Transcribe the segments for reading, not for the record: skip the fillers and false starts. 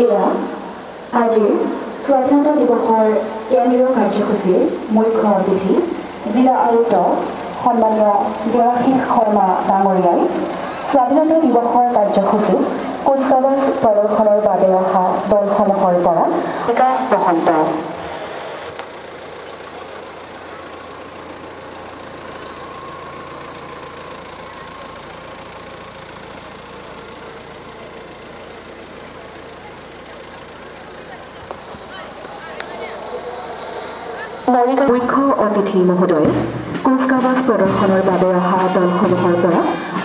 এয়া আজিৰ স্বাধীনতা দিৱসৰ কেন্দ্ৰীয় কাৰ্যসূচীৰ মুখ্য অতিথি জিলা আয়ুক্ত সন্মানীয় দেৱাশীষ শৰ্মা ডাঙৰীয়াই স্বাধীনতা দিৱসৰ কাৰ্যসূচীত কুচকাৱাজ প্ৰদৰ্শনৰ বাবে অহা দলসমূহৰ পৰা বিকাশ বসন্ত মুখ্য অতিথি মহোদয় কুচকাৱাজ প্ৰদৰ্শনৰ বাবে অহা দলসমূহৰ পৰা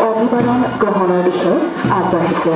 অভিবাদন গ্ৰহণৰ দিশে আগবাঢ়িছে।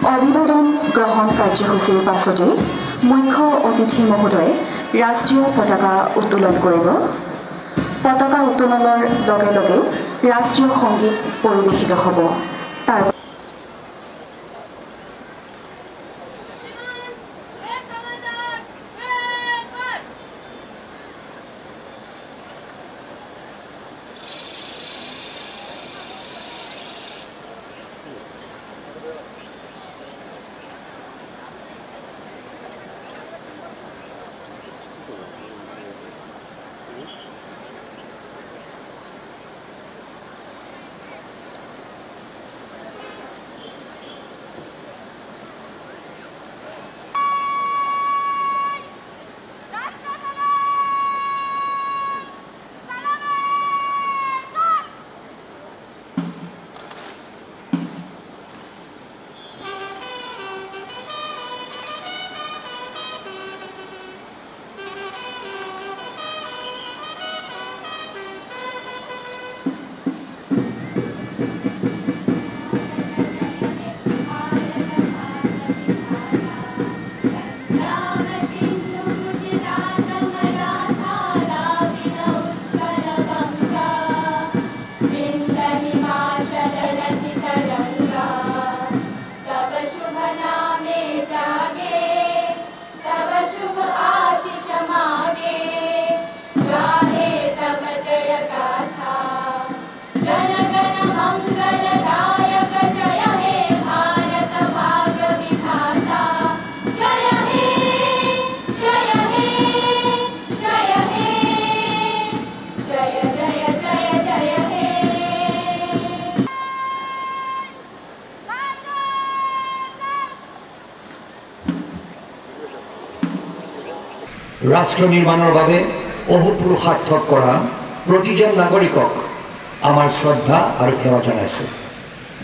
অভিবাদন গ্ৰহণ কাৰ্যসূচীৰ পাছতে মুখ্য অতিথি মহোদয়ে ৰাষ্ট্ৰীয় পতাকা উত্তোলন কৰিব। পতাকা উত্তোলনৰ লগে লগে ৰাষ্ট্ৰীয় সংগীত পৰিৱেশিত হ'ব। তাৰ ৰাষ্ট্ৰ নিৰ্মাণৰ বাবে অহোপুৰুষাৰ্থ কৰা প্ৰতিজন নাগৰিকক আমাৰ শ্ৰদ্ধা আৰু সেৱা জনাইছোঁ।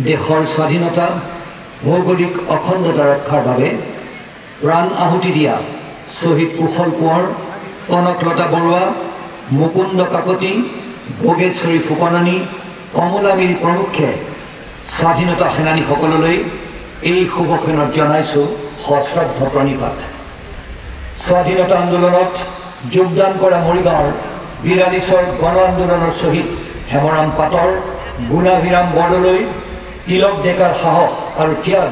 দেশৰ স্বাধীনতা ভৌগোলিক অখণ্ডতা ৰক্ষাৰ বাবে প্ৰাণ আহুতি দিয়া শ্বহীদ কুশল কোঁৱৰ, কনকলতা বৰুৱা, মুকুন্দ কাকতি, ভোগেশ্বৰী ফুকননী, কমলাবীৰ প্ৰমুখ্যে স্বাধীনতা সেনানীসকললৈ এই শুভক্ষণত জনাইছোঁ সশ্ৰদ্ধ প্ৰণিপাত। স্বাধীনতা আন্দোলনত যোগদান কৰা মৰিগাঁৱৰ ৪২ গণ আন্দোলনৰ শ্বহীদ হেমৰাম পাটৰ, গুণাভিৰাম বৰদলৈ, তিলক ডেকাৰ সাহস আৰু ত্যাগ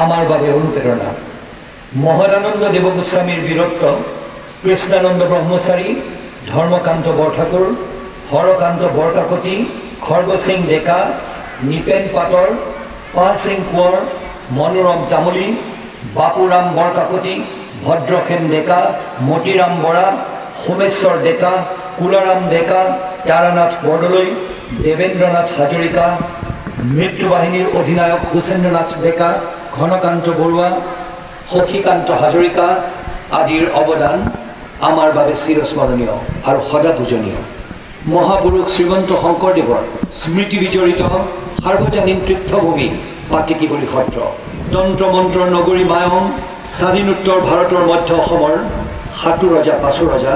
আমাৰ বাবে অনুপ্ৰেৰণা। মহদানন্দ দেৱগোস্বামীৰ বীৰত্ব, কৃষ্ণানন্দ ব্ৰহ্মচাৰী, ধৰ্মকান্ত বৰঠাকুৰ, হৰকান্ত বৰকাকতি, খৰ্গ সিং ডেকা, নিপেন পাটৰ, পা সিং কোঁৱৰ, মনোৰম তামুলী, বাপুৰাম বৰকাকতি, ভদ্ৰসেন ডেকা, মতিৰাম বৰা, সোমেশ্বৰ ডেকা, কুলাৰাম ডেকা, তাৰানাথ বৰদলৈ, দেৱেন্দ্ৰনাথ হাজৰিকা, মৃত্যুবাহিনীৰ অধিনায়ক হুচেন্দ্ৰনাথ ডেকা, ঘনকান্ত বৰুৱা, শশীকান্ত হাজৰিকা আদিৰ অৱদান আমাৰ বাবে চিৰস্মৰণীয় আৰু সদা পূজনীয়। মহাপুৰুষ শ্ৰীমন্ত শংকৰদেৱৰ স্মৃতি বিজড়িত সাৰ্বজনীন তীৰ্থভূমি পাটিকিবৰী সত্ৰ, তন্ত্ৰ মন্ত্ৰৰ নগৰী মায়ং, স্বাধীনোত্তৰ ভাৰতৰ মধ্য অসমৰ সাতু ৰজা পাঁচু ৰজা,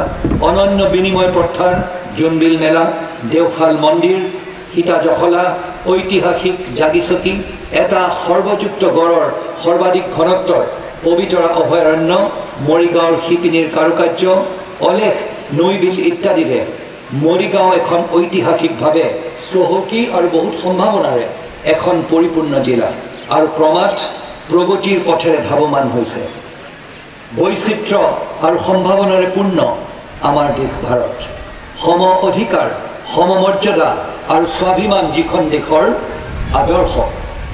অনন্য বিনিময় প্ৰথাৰ জোনবিল মেলা, দেওশাল মন্দিৰ, সীতা জখলা, ঐতিহাসিক জাগিচকী, এটা সৰ্বযুক্ত গড়ৰ সৰ্বাধিক ঘনত্বৰ পবিতৰা অভয়াৰণ্য, মৰিগাঁৱৰ শিপিনীৰ কাৰুকাৰ্য, অলেখ নৈবিল ইত্যাদিৰে মৰিগাঁও এখন ঐতিহাসিকভাৱে চহকী আৰু বহুত সম্ভাৱনাৰে এখন পৰিপূৰ্ণ জিলা আৰু ক্ৰমাৎ প্ৰগতিৰ পথেৰে ধাৱমান হৈছে। বৈচিত্ৰ্য আৰু সম্ভাৱনাৰে পূৰ্ণ আমাৰ দেশ ভাৰত। সম অধিকাৰ, সমমৰ্যাদা আৰু স্বাভিমান যিখন দেশৰ আদৰ্শ,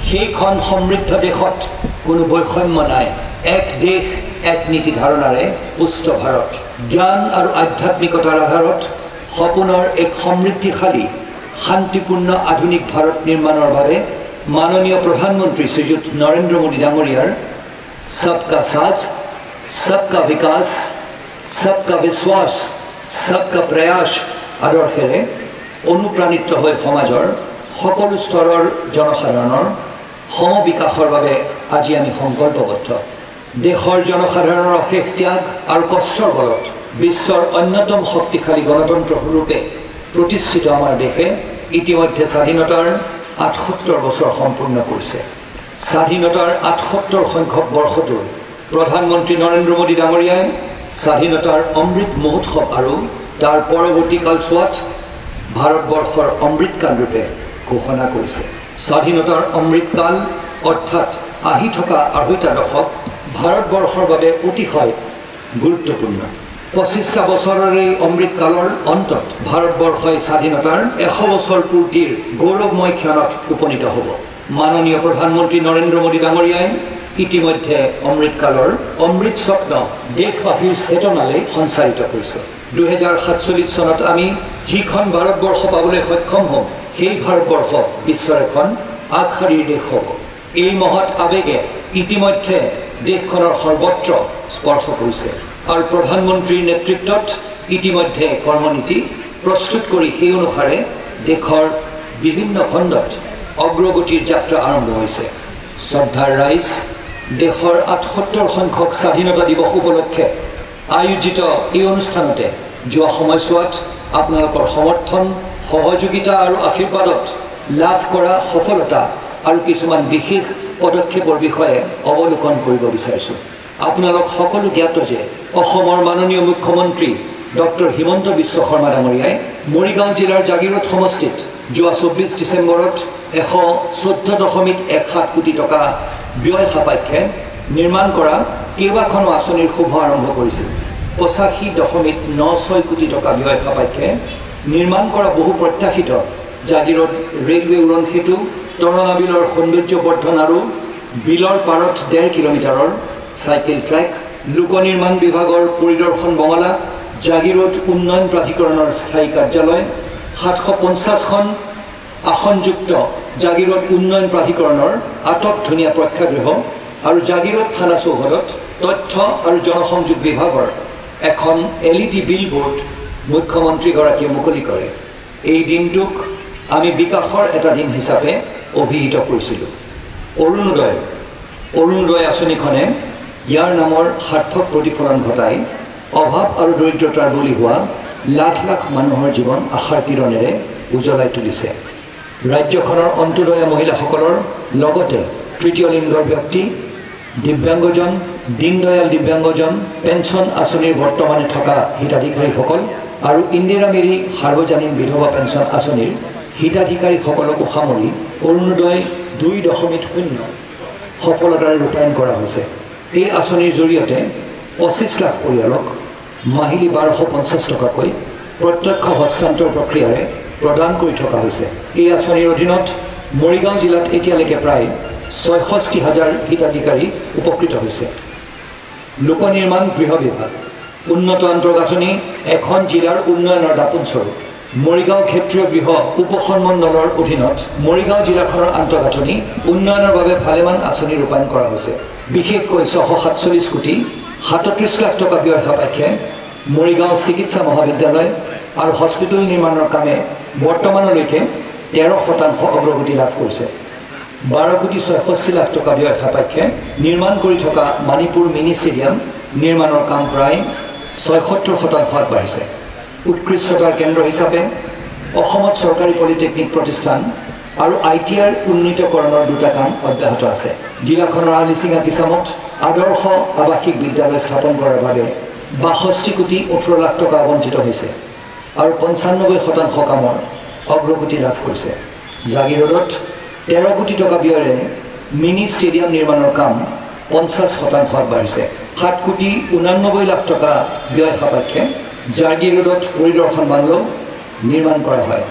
সেইখন সমৃদ্ধ দেশত কোনো বৈষম্য নাই। এক দেশ এক নীতি ধাৰণাৰে পুষ্ট ভাৰত, জ্ঞান আৰু আধ্যাত্মিকতাৰ আধাৰত সপোনৰ এক সমৃদ্ধিশালী শান্তিপূৰ্ণ আধুনিক ভাৰত নিৰ্মাণৰ বাবে মাননীয় প্ৰধানমন্ত্ৰী শ্ৰীযুত নৰেন্দ্ৰ মোদী ডাঙৰীয়াৰ সবকা সাথ, সবকা বিকাশ, সবকা বিশ্বাস, সবকা প্ৰয়াস আদৰ্শেৰে অনুপ্ৰাণিত হৈ সমাজৰ সকলো স্তৰৰ জনসাধাৰণৰ সমবিকাশৰ বাবে আজি আমি সংকল্পবদ্ধ। দেশৰ জনসাধাৰণৰ অশেষ ত্যাগ আৰু কষ্টৰ বলত বিশ্বৰ অন্যতম শক্তিশালী গণতন্ত্ৰ ৰূপে প্ৰতিষ্ঠিত আমাৰ দেশে ইতিমধ্যে স্বাধীনতাৰ ৭৮ বছৰ সম্পূৰ্ণ কৰিছে। স্বাধীনতাৰ ৭৮ সংখ্যক বৰ্ষটোৰ প্ৰধানমন্ত্ৰী নৰেন্দ্ৰ মোদী ডাঙৰীয়াই স্বাধীনতাৰ অমৃত মহোৎসৱ আৰু তাৰ পৰৱৰ্তী কালছোৱাত ভাৰতবৰ্ষৰ অমৃতকাল ৰূপে ঘোষণা কৰিছে। স্বাধীনতাৰ অমৃতকাল অৰ্থাৎ আহি থকা ২.৫টা দশক ভাৰতবৰ্ষৰ বাবে অতিশয় গুৰুত্বপূৰ্ণ। ২৫টা বছৰৰ এই অমৃতকালৰ অন্তত ভাৰতবৰ্ষই স্বাধীনতাৰ ১০০ বছৰ পূৰ্তিৰ গৌৰৱময় ক্ষণত উপনীত হ'ব। মাননীয় প্ৰধানমন্ত্ৰী নৰেন্দ্ৰ মোদী ডাঙৰীয়াই ইতিমধ্যে অমৃতকালৰ অমৃত স্বপ্ন দেশবাসীৰ চেতনালৈ সঞ্চাৰিত কৰিছে। ২০৪৭ চনত আমি যিখন ভাৰতবৰ্ষ পাবলৈ সক্ষম হ'ম, সেই ভাৰতবৰ্ষ বিশ্বৰ এখন আগশাৰীৰ দেশ হ'ব। এই মহৎ আৱেগে ইতিমধ্যে দেশখনৰ সৰ্বত্ৰ স্পৰ্শ কৰিছে আৰু প্ৰধানমন্ত্ৰীৰ নেতৃত্বত ইতিমধ্যে কৰ্মনীতি প্ৰস্তুত কৰি সেই অনুসাৰে দেশৰ বিভিন্ন খণ্ডত অগ্ৰগতিৰ যাত্ৰা আৰম্ভ হৈছে। শ্ৰদ্ধাৰ ৰাইজ, দেশৰ ৭৮ সংখ্যক স্বাধীনতা দিৱস উপলক্ষে আয়োজিত এই অনুষ্ঠানতে যোৱা সময়ছোৱাত আপোনালোকৰ সমৰ্থন, সহযোগিতা আৰু আশীৰ্বাদত লাভ কৰা সফলতা আৰু কিছুমান বিশেষ পদক্ষেপৰ বিষয়ে অৱলোকন কৰিব বিচাৰিছোঁ। আপোনালোক সকলো জ্ঞাত যে অসমৰ মাননীয় মুখ্যমন্ত্ৰী ডক্টৰ হিমন্ত বিশ্ব শৰ্মা ডাঙৰীয়াই মৰিগাঁও জিলাৰ জাগিৰোড সমষ্টিত যোৱা ২৪ ডিচেম্বৰত ১১৪.১৭ কোটি টকা ব্যয় সাপেক্ষে নিৰ্মাণ কৰা কেইবাখনো আঁচনিৰ শুভ আৰম্ভ কৰিছিল। ৮৫.৯৬ কোটি টকা ব্যয় সাপেক্ষে নিৰ্মাণ কৰা বহু প্ৰত্যাশিত জাগিৰোড ৰেলৱে উৰণ সেতু, তৰঙা বিলৰ সৌন্দৰ্য বৰ্ধন আৰু বিলৰ পাৰত ১.৫ কিলোমিটাৰৰ চাইকেল ট্ৰেক, লোক নিৰ্মাণ বিভাগৰ পৰিদৰ্শন বঙলা, জাগিৰোড উন্নয়ন প্ৰাধিকৰণৰ স্থায়ী কাৰ্যালয়, ৭৫০খন আসনযুক্ত জাগিৰোড উন্নয়ন প্ৰাধিকৰণৰ আটকধুনীয়া প্ৰেক্ষাগৃহ আৰু জাগিৰোড থানা চৌহদত তথ্য আৰু জনসংযোগ বিভাগৰ এখন LED বিলবোৰ্ড মুখ্যমন্ত্ৰীগৰাকীয়ে মুকলি কৰে। এই দিনটোক আমি বিকাশৰ এটা দিন হিচাপে অভিহিত কৰিছিলোঁ। অৰুণোদয় আঁচনিখনে ইয়াৰ নামৰ সাৰ্থক প্ৰতিফলন ঘটাই অভাৱ আৰু দৰিদ্ৰতাৰ বলি হোৱা লাখ লাখ মানুহৰ জীৱন আশাৰ কিৰণেৰে উজ্বলাই তুলিছে। ৰাজ্যখনৰ অন্তোদয়া মহিলাসকলৰ লগতে তৃতীয় লিংগৰ ব্যক্তি, দিব্যাংগজন, দীনদয়াল দিব্যাংগজন পেঞ্চন আঁচনিৰ বৰ্তমানে থকা হিতাধিকাৰীসকল আৰু ইন্দিৰা মেৰী সাৰ্বজনীন বিধৱা পেঞ্চন আঁচনিৰ হিতাধিকাৰীসকলকো সামৰি অৰুণোদয় 2.0 সফলতাৰে ৰূপায়ণ কৰা হৈছে। এই আঁচনিৰ জৰিয়তে 25 লাখ পৰিয়ালক মাহিলী 1250 টকাকৈ প্ৰত্যক্ষ হস্তান্তৰ প্ৰক্ৰিয়াৰে প্ৰদান কৰি থকা হৈছে। এই আঁচনিৰ অধীনত মৰিগাঁও জিলাত এতিয়ালৈকে প্ৰায় 66,000 হিতাধিকাৰী উপকৃত হৈছে। লোক নিৰ্মাণ গৃহ বিভাগ উন্নত আন্তঃগাঁথনি এখন জিলাৰ উন্নয়নৰ দাপোণস্বৰূপ মৰিগাঁও ক্ষেত্ৰীয় গৃহ উপসন্মণ্ডলৰ অধীনত মৰিগাঁও জিলাখনৰ আন্তঃগাঁথনি উন্নয়নৰ বাবে ভালেমান আঁচনি ৰূপায়ণ কৰা হৈছে। বিশেষকৈ 647 কোটি 37 লাখ টকা ব্যয় সাপেক্ষে মৰিগাঁও চিকিৎসা মহাবিদ্যালয় আৰু হস্পিটেল নিৰ্মাণৰ কামে বৰ্তমানলৈকে 13% অগ্ৰগতি লাভ কৰিছে। 12 কোটি 66 লাখ টকা ব্যয় সাপেক্ষে নিৰ্মাণ কৰি থকা মানিপুৰ মিনি ষ্টেডিয়াম নিৰ্মাণৰ কাম প্ৰায় 76% আগবাঢ়িছে। উৎকৃষ্টতাৰ কেন্দ্ৰ হিচাপে অসমত চৰকাৰী পলিটেকনিক প্ৰতিষ্ঠান আৰু ITR উন্নীতকৰণৰ দুটা কাম অব্যাহত আছে। জিলাখনৰ আলিচিঙা কিচামত আদৰ্শ আৱাসিক বিদ্যালয় স্থাপন কৰাৰ বাবে 62 কোটি 18 লাখ টকা আবণ্টিত হৈছে আৰু 95% কামৰ অগ্ৰগতি লাভ কৰিছে। জাগিৰোডত 13 কোটি টকা ব্যয়েৰে মিনি ষ্টেডিয়াম নিৰ্মাণৰ কাম 50% আগবাঢ়িছে। 7 কোটি 89 লাখ টকা ব্যয় সাপেক্ষে জাগিৰোডত পৰিদৰ্শন বাংলো নিৰ্মাণ কৰা হয়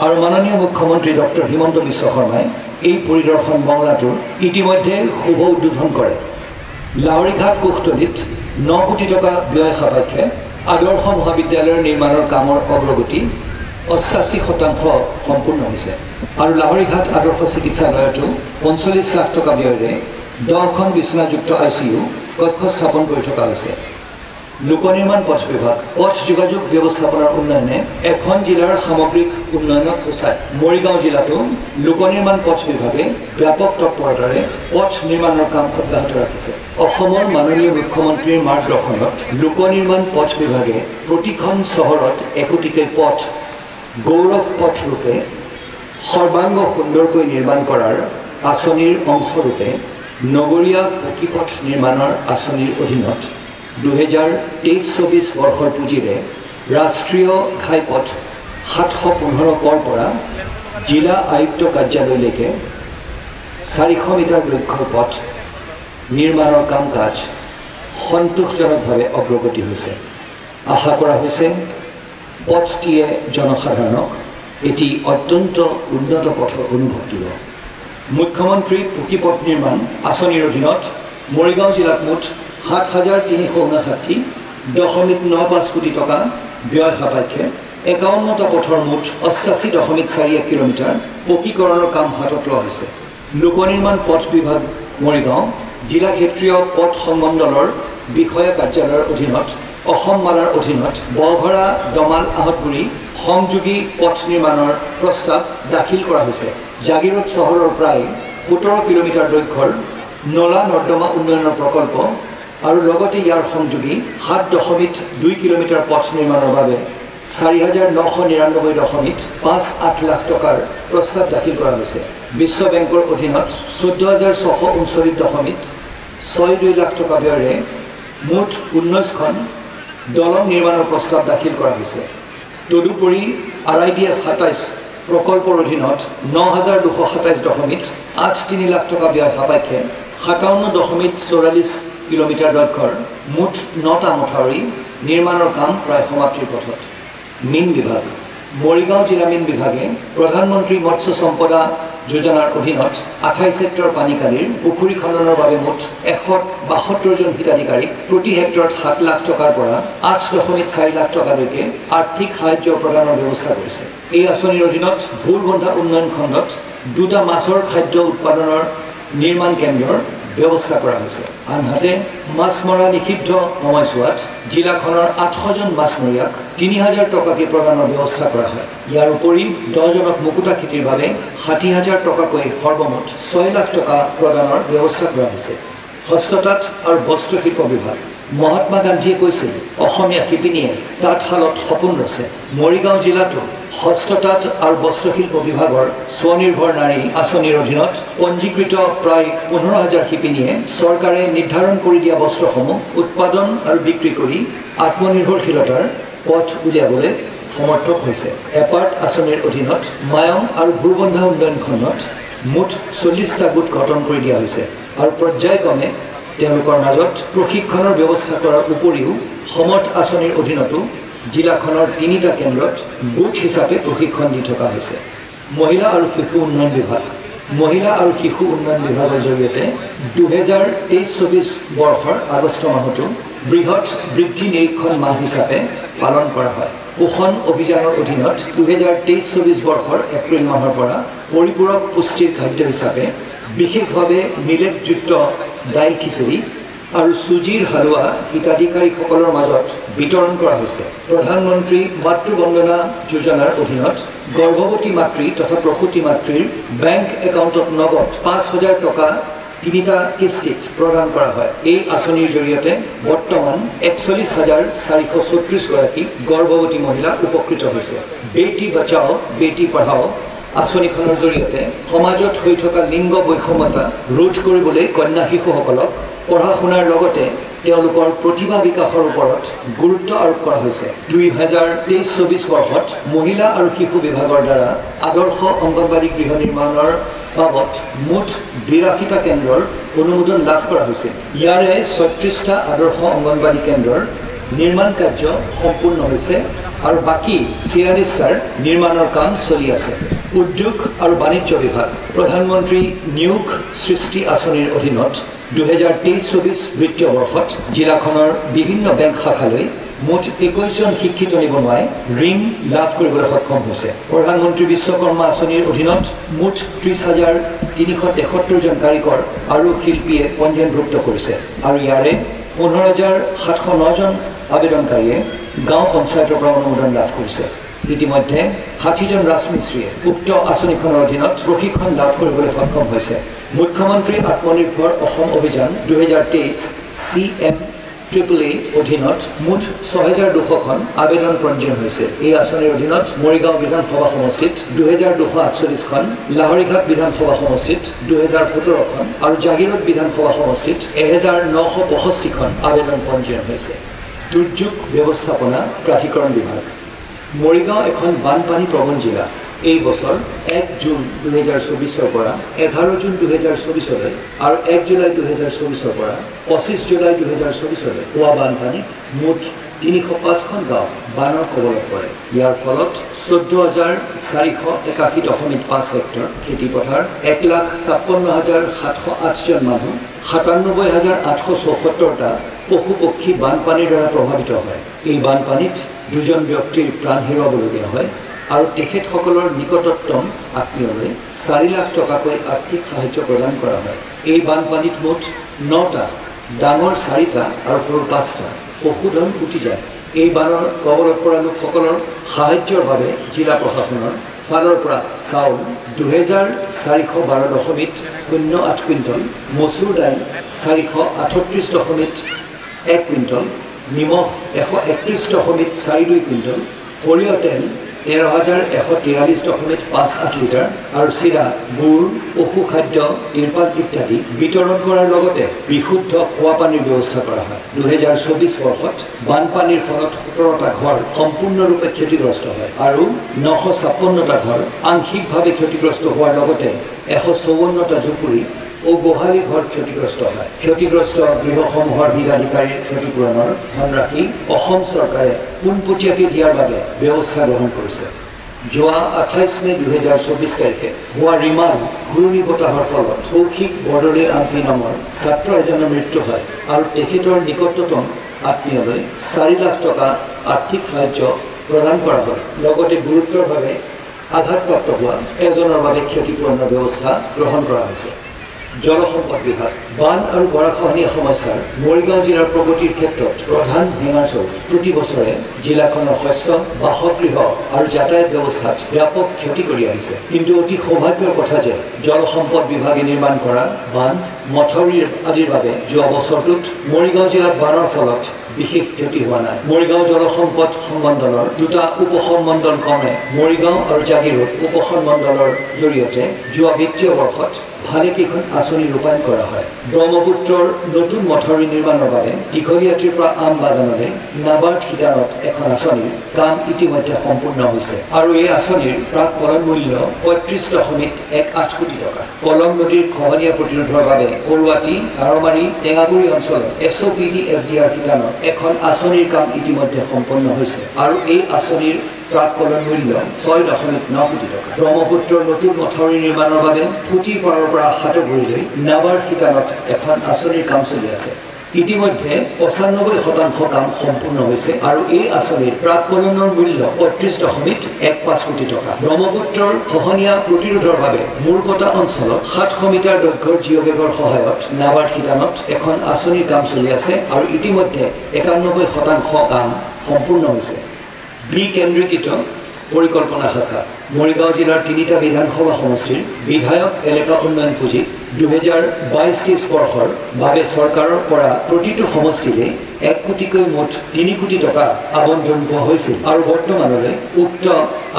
আৰু মাননীয় মুখ্যমন্ত্ৰী ডক্টৰ হিমন্ত বিশ্ব শৰ্মাই এই পৰিদৰ্শন বাংলাটোৰ ইতিমধ্যে শুভ উদ্বোধন কৰে। লাহৰীঘাট কোষতলীত 9 কোটি টকা ব্যয় সাপেক্ষে আদৰ্শ মহাবিদ্যালয়ৰ নিৰ্মাণৰ কামৰ অগ্ৰগতি 88% সম্পূৰ্ণ হৈছে আৰু লাহৰীঘাট আদৰ্শ চিকিৎসালয়তো 45 লাখ টকা ব্যয়েৰে 10খন বিচনাযুক্ত ICU কক্ষ স্থাপন কৰি থকা হৈছে। লোক নিৰ্মাণ পথ বিভাগ পথ যোগাযোগ ব্যৱস্থাপনাৰ উন্নয়নে এখন জিলাৰ সামগ্ৰিক উন্নয়নক সূচায়। মৰিগাঁও জিলাতো লোক নিৰ্মাণ পথ বিভাগে ব্যাপক তৎপৰতাৰে পথ নিৰ্মাণৰ কাম অব্যাহত ৰাখিছে। অসমৰ মাননীয় মুখ্যমন্ত্ৰীৰ মাৰ্গদৰ্শনত লোক নিৰ্মাণ পথ বিভাগে প্ৰতিখন চহৰত একোটিকৈ পথ গৌৰৱ পথ ৰূপে সৰ্বাংগ সুন্দৰকৈ নিৰ্মাণ কৰাৰ আঁচনিৰ অংশৰূপে নগৰীয়া পকী পথ নিৰ্মাণৰ আঁচনিৰ অধীনত 2023-24 বৰ্ষৰ পুঁজিৰে ৰাষ্ট্ৰীয় ঘাইপথ 715 কৰ পৰা জিলা আয়ুক্ত কাৰ্যালয়লৈকে 400 মিটাৰ দৈৰ্ঘ্যৰ পথ নিৰ্মাণৰ কাম কাজ সন্তোষজনকভাৱে অগ্ৰগতি হৈছে। আশা কৰা হৈছে পথটিয়ে জনসাধাৰণক এটি অত্যন্ত উন্নত পথৰ অনুভৱ দিব। মুখ্যমন্ত্ৰী পকী পথ নিৰ্মাণ আঁচনিৰ অধীনত মৰিগাঁও জিলাত মুঠ 7,359.95 কোটি টকা ব্যয় সাপেক্ষে 51টা পথৰ মুঠ 88.41 কিলোমিটাৰ পকীকৰণৰ কাম হাতত লোৱা হৈছে। লোক নিৰ্মাণ পথ বিভাগ মৰিগাঁও জিলা ক্ষেত্ৰীয় পথ সংমণ্ডলৰ বিষয়া কাৰ্যালয়ৰ অধীনত অসম মালাৰ অধীনত বঘৰা দমাল আহতগুৰি সংযোগী পথ নিৰ্মাণৰ প্ৰস্তাৱ দাখিল কৰা হৈছে। জাগিৰোড চহৰৰ প্ৰায় 17 কিলোমিটাৰ দৈৰ্ঘ্যৰ নলা নৰ্দমা উন্নয়নৰ প্ৰকল্প আৰু লগতে ইয়াৰ সংযোগী 7.2 কিলোমিটাৰ পথ নিৰ্মাণৰ বাবে 4,999.58 লাখ টকাৰ প্ৰস্তাৱ দাখিল কৰা হৈছে। বিশ্ব বেংকৰ অধীনত 14,639.62 লাখ টকা ব্যয়েৰে মুঠ 19খন দলং নিৰ্মাণৰ প্ৰস্তাৱ দাখিল কৰা হৈছে। তদুপৰি RIDF 27 প্ৰকল্পৰ অধীনত 9,227.83 লাখ টকা ব্যয় সাপেক্ষে 57.44 কিলোমিটাৰ দৈৰ্ঘ্যৰ মুঠ 9টা মথাউৰি নিৰ্মাণৰ কাম প্ৰায় সমাপ্তিৰ পথত। মীন বিভাগ মৰিগাঁও জিলা মীন বিভাগে প্ৰধানমন্ত্ৰী মৎস্য সম্পদা যোজনাৰ অধীনত 28 হেক্টৰ পানীকালিৰ পুখুৰী খননৰ বাবে মুঠ 172 জন হিতাধিকাৰীক প্ৰতি হেক্টৰত 7 লাখ টকাৰ পৰা 8.4 লাখ টকালৈকে আৰ্থিক সাহায্য প্ৰদানৰ ব্যৱস্থা কৰিছে। এই আঁচনিৰ অধীনত ভুৰবন্ধা উন্নয়ন খণ্ডত 2টা মাছৰ খাদ্য উৎপাদনৰ নিৰ্মাণ কেন্দ্ৰৰ ব্যৱস্থা কৰা হৈছে। আনহাতে মাছ মৰা নিষিদ্ধ সময়ছোৱাত জিলাখনৰ 800 জন মাছমৰীয়াক 3,000 টকাকৈ প্ৰদানৰ ব্যৱস্থা কৰা হয়। ইয়াৰ উপৰি 10 জনক মুকুতা খেতিৰ বাবে 60,000 টকাকৈ সৰ্বমুঠ 6 লাখ টকা প্ৰদানৰ ব্যৱস্থা কৰা হৈছে। হস্ততাঁত আৰু বস্ত্ৰশিল্প বিভাগ। মহাত্মা গান্ধীয়ে কৈছিল অসমীয়া শিপিনীয়ে তাঁতশালত সপোন ৰচে। মৰিগাঁও জিলাতো হস্ততাঁত আৰু বস্ত্ৰশিল্প বিভাগৰ স্বনিৰ্ভৰ নাৰী আঁচনিৰ অধীনত পঞ্জীকৃত প্ৰায় 15,000 শিপিনীয়ে চৰকাৰে নিৰ্ধাৰণ কৰি দিয়া বস্ত্ৰসমূহ উৎপাদন আৰু বিক্ৰী কৰি আত্মনিৰ্ভৰশীলতাৰ পথ উলিয়াবলৈ সমৰ্থক হৈছে। এপাৰ্ট আঁচনিৰ অধীনত মায়ং আৰু ভুৰবন্ধা উন্নয়ন খণ্ডত মুঠ 40টা গোট গঠন কৰি দিয়া হৈছে আৰু পৰ্যায়ক্ৰমে তেওঁলোকৰ মাজত প্ৰশিক্ষণৰ ব্যৱস্থা কৰাৰ উপৰিও সমৰ্থ আঁচনিৰ অধীনতো জিলাখনৰ 3টা কেন্দ্ৰত গোট হিচাপে প্ৰশিক্ষণ দি থকা হৈছে। মহিলা আৰু শিশু উন্নয়ন বিভাগ। মহিলা আৰু শিশু উন্নয়ন বিভাগৰ জৰিয়তে 2023-24 বৰ্ষৰ আগষ্ট মাহতো বৃহৎ বৃদ্ধি নিৰীক্ষণ মাহ হিচাপে পালন কৰা হয়। পোষণ অভিযানৰ অধীনত 2023-24 বৰ্ষৰ এপ্ৰিল মাহৰ পৰা পৰিপূৰক পুষ্টিৰ খাদ্য হিচাপে বিশেষভাৱে মিলেটযুক্ত দাইল খিচিৰি আৰু চুজিৰ হালোৱা হিতাধিকাৰীসকলৰ মাজত বিতৰণ কৰা হৈছে। প্ৰধানমন্ত্ৰী মাতৃ বন্দনা যোজনাৰ অধীনত গৰ্ভৱতী মাতৃ তথা প্ৰসূতি মাতৃৰ বেংক একাউণ্টত নগদ 5,000 টকা 3টা কিস্তিত প্ৰদান কৰা হয়। এই আঁচনিৰ জৰিয়তে বৰ্তমান 41,434 গৰাকী গৰ্ভৱতী মহিলা উপকৃত হৈছে। বেটি বচাও বেটি পঢ়াও আঁচনিখনৰ জৰিয়তে সমাজত হৈ থকা লিংগ বৈষম্যতা ৰোধ কৰিবলৈ কন্যা শিশুসকলক পঢ়া শুনাৰ লগতে তেওঁলোকৰ প্ৰতিভা বিকাশৰ ওপৰত গুৰুত্ব আৰোপ কৰা হৈছে। 2023-24 বৰ্ষত মহিলা আৰু শিশু বিভাগৰ দ্বাৰা আদৰ্শ অংগনবাড়ী গৃহ নিৰ্মাণৰ বাবদ মুঠ 82টা কেন্দ্ৰৰ অনুমোদন লাভ কৰা হৈছে। ইয়াৰে 36টা আদৰ্শ অংগনবাড়ী কেন্দ্ৰৰ নিৰ্মাণ কাৰ্য সম্পূৰ্ণ হৈছে আৰু বাকী 44টাৰ নিৰ্মাণৰ কাম চলি আছে। উদ্যোগ আৰু বাণিজ্য বিভাগ। প্ৰধানমন্ত্ৰী নিয়োগ সৃষ্টি আঁচনিৰ অধীনত 2023-24 বিত্তীয় বৰ্ষত জিলাখনৰ বিভিন্ন বেংক শাখালৈ মুঠ 21জন শিক্ষিত নিবনুৱাই ঋণ লাভ কৰিবলৈ সক্ষম হৈছে। প্ৰধানমন্ত্ৰী বিশ্বকৰ্মা আঁচনিৰ অধীনত মুঠ 30,373জন কাৰিকৰ আৰু শিল্পীয়ে পঞ্জীয়নভুক্ত কৰিছে আৰু ইয়াৰে 15,709জন আবেদনকাৰীয়ে গাঁও পঞ্চায়তৰ পৰা অনুমোদন লাভ কৰিছে। ইতিমধ্যে 60জন ৰাজমিস্ত্ৰীয়ে উক্ত আঁচনিখনৰ অধীনত প্ৰশিক্ষণ লাভ কৰিবলৈ সক্ষম হৈছে। মুখ্যমন্ত্ৰী আত্মনিৰ্ভৰ অসম অভিযান 2023 CMAAA অধীনত মুঠ 6,200খন আবেদন পঞ্জীয়ন হৈছে। এই আঁচনিৰ অধীনত মৰিগাঁও বিধানসভা সমষ্টিত 2,248খন, লাহৰীঘাট বিধানসভা সমষ্টিত 2,017খন আৰু জাগিৰোড বিধানসভা সমষ্টিত 1,965খন আবেদন পঞ্জীয়ন হৈছে। দুৰ্যোগ ব্যৱস্থাপনা প্ৰাধিকৰণ বিভাগ। মৰিগাঁও এখন বানপানী প্ৰৱণ জিলা। এই বছৰ 1 জুন 2024 পৰা 11 জুন 2024 আৰু 1 জুলাই 2024 পৰা 25 জুলাই 2024 হোৱা বানপানীত মুঠ 305খন গাঁও বানৰ কবলত পৰে। ইয়াৰ ফলত 14,481.5 হেক্টৰ খেতিপথাৰ, 1,56,708জন মানুহ, 97,874টা পশু পক্ষী বানপানীৰ দ্বাৰা প্ৰভাৱিত হয়। এই বানপানীত 2জন ব্যক্তিৰ প্ৰাণ হেৰুৱাবলগীয়া হয় আৰু তেখেতসকলৰ নিকটতম আত্মীয়লৈ 4 লাখ টকাকৈ আৰ্থিক সাহায্য প্ৰদান কৰা হয়। এই বানপানীত মুঠ 9টা, ডাঙৰ 4টা আৰু সৰু 5টা পশুধন উটি যায়। এই বানৰ কবলত পৰা লোকসকলৰ সাহায্যৰ বাবে জিলা প্ৰশাসনৰ ফালৰ পৰা চাউল 2,412.08 কুইণ্টল, মচুৰ দাইল 438.1 কুইণ্টল, নিমখ 131.42 কুইণ্টল, সৰিয়হ তেল 13,143.58 লিটাৰ আৰু চিৰা, গুড়, পশু খাদ্য, তিৰপাল ইত্যাদি বিতৰণ কৰাৰ লগতে বিশুদ্ধ খোৱা পানীৰ ব্যৱস্থা কৰা হয়। 2024 বৰ্ষত বানপানীৰ ফলত 17টা ঘৰ সম্পূৰ্ণৰূপে ক্ষতিগ্ৰস্ত হয় আৰু 956টা ঘৰ আংশিকভাৱে ক্ষতিগ্ৰস্ত হোৱাৰ লগতে 154টা জুপুৰি ও গোহালি ঘৰ ক্ষতিগ্ৰস্ত হয়। ক্ষতিগ্ৰস্ত গৃহসমূহৰ হিতাধিকাৰীৰ ক্ষতিপূৰণৰ ধনৰাশি অসম চৰকাৰে পোনপটীয়াকৈ দিয়াৰ বাবে ব্যৱস্থা গ্ৰহণ কৰিছে। যোৱা 28 মে 2024 তাৰিখে হোৱা ৰিমাল ঘূৰ্ণী বতাহৰ ফলত কৌশিক বৰদলৈ আনফি নামৰ ছাত্ৰ এজনৰ মৃত্যু হয় আৰু তেখেতৰ নিকটতম আত্মীয়লৈ 4 লাখ টকা আৰ্থিক সাহায্য প্ৰদান কৰা হয়। লগতে গুৰুতৰভাৱে আঘাতপ্ৰাপ্ত হোৱা এজনৰ বাবে ক্ষতিপূৰণৰ ব্যৱস্থা গ্ৰহণ কৰা হৈছে। জলসম্পদ বিভাগ বান আৰু গৰাখহনীয়া সমস্যাৰ মৰিগাঁও জিলাৰ প্ৰগতিৰ ক্ষেত্ৰত প্ৰধান হেঙাৰস্বৰূপ প্ৰতি বছৰে জিলাখনৰ শস্য বাসগৃহ আৰু যাতায়াত ব্যৱস্থাত ব্যাপক ক্ষতি কৰি আহিছে কিন্তু অতি সৌভাগ্যৰ কথা যে জলসম্পদ বিভাগে নিৰ্মাণ কৰা বান্ধ মথাউৰি আদিৰ বাবে যোৱা বছৰটোত মৰিগাঁও জিলাত বানৰ ফলত বিশেষ ক্ষতি হোৱা নাই মৰিগাঁও জলসম্পদ সংমণ্ডলৰ দুটা উপসংমণ্ডল ক্ৰমে মৰিগাঁও আৰু জাগিৰোড উপসংমণ্ডলৰ জৰিয়তে যোৱা বিত্তীয় বৰ্ষত ভালেকেইখন আঁচনি ৰূপায়ণ কৰা হয় ব্ৰহ্মপুত্ৰৰ নতুন মথাউৰি নিৰ্মাণৰ বাবে দীঘলীয়াটিৰ পৰা আমবাগানলৈ নাবাৰ্ড শিতানত এখন আঁচনিৰ কাম ইতিমধ্যে সম্পূৰ্ণ হৈছে আৰু এই আঁচনিৰ প্ৰাক কলম মূল্য ৩৫.18 কোটি টকা কলম নদীৰ খহনীয়া প্ৰতিৰোধৰ বাবে সৰুৱাটি আৰমাৰী টেঙাগুৰি অঞ্চলত SOPD-FDR শিতানত এখন আঁচনিৰ কাম ইতিমধ্যে সম্পন্ন হৈছে আৰু এই আঁচনিৰ প্ৰাক কলম মূল্য ৬.৯ কোটি টকা ব্ৰহ্মপুত্ৰৰ নতুন মথাউৰি নিৰ্মাণৰ বাবে খুঁটিৰ পাৰৰ পৰা হাতগুৰিলৈ নাবাৰ্ড শিতানত এখন আঁচনিৰ কাম চলি আছে ইতিমধ্যে ৯৫% কাম সম্পূৰ্ণ হৈছে আৰু এই আঁচনিৰ প্ৰাক কলমৰ মূল্য ৩৫.১৫ কোটি টকা ব্ৰহ্মপুত্ৰৰ খহনীয়া প্ৰতিৰোধৰ বাবে মূৰকটা অঞ্চলত ৭০০ মিটাৰ দৈৰ্ঘ্যৰ জিঅ'বেগৰ সহায়ত নাবাৰ্ড শিতানত এখন আঁচনিৰ কাম চলি আছে আৰু ইতিমধ্যে ৯১% কাম সম্পূৰ্ণ হৈছে বিকেন্দ্ৰীকৃত পৰিকল্পনা শাখা মৰিগাঁও জিলাৰ ৩টা বিধানসভা সমষ্টিৰ বিধায়ক এলেকা উন্নয়ন পুঁজি ২০২২-২৩ বৰ্ষৰ বাবে চৰকাৰৰ পৰা প্ৰতিটো সমষ্টিলৈ ১ কোটিকৈ মুঠ ৩ কোটি টকা আবণ্টন পোৱা হৈছিল আৰু বৰ্তমানলৈ উক্ত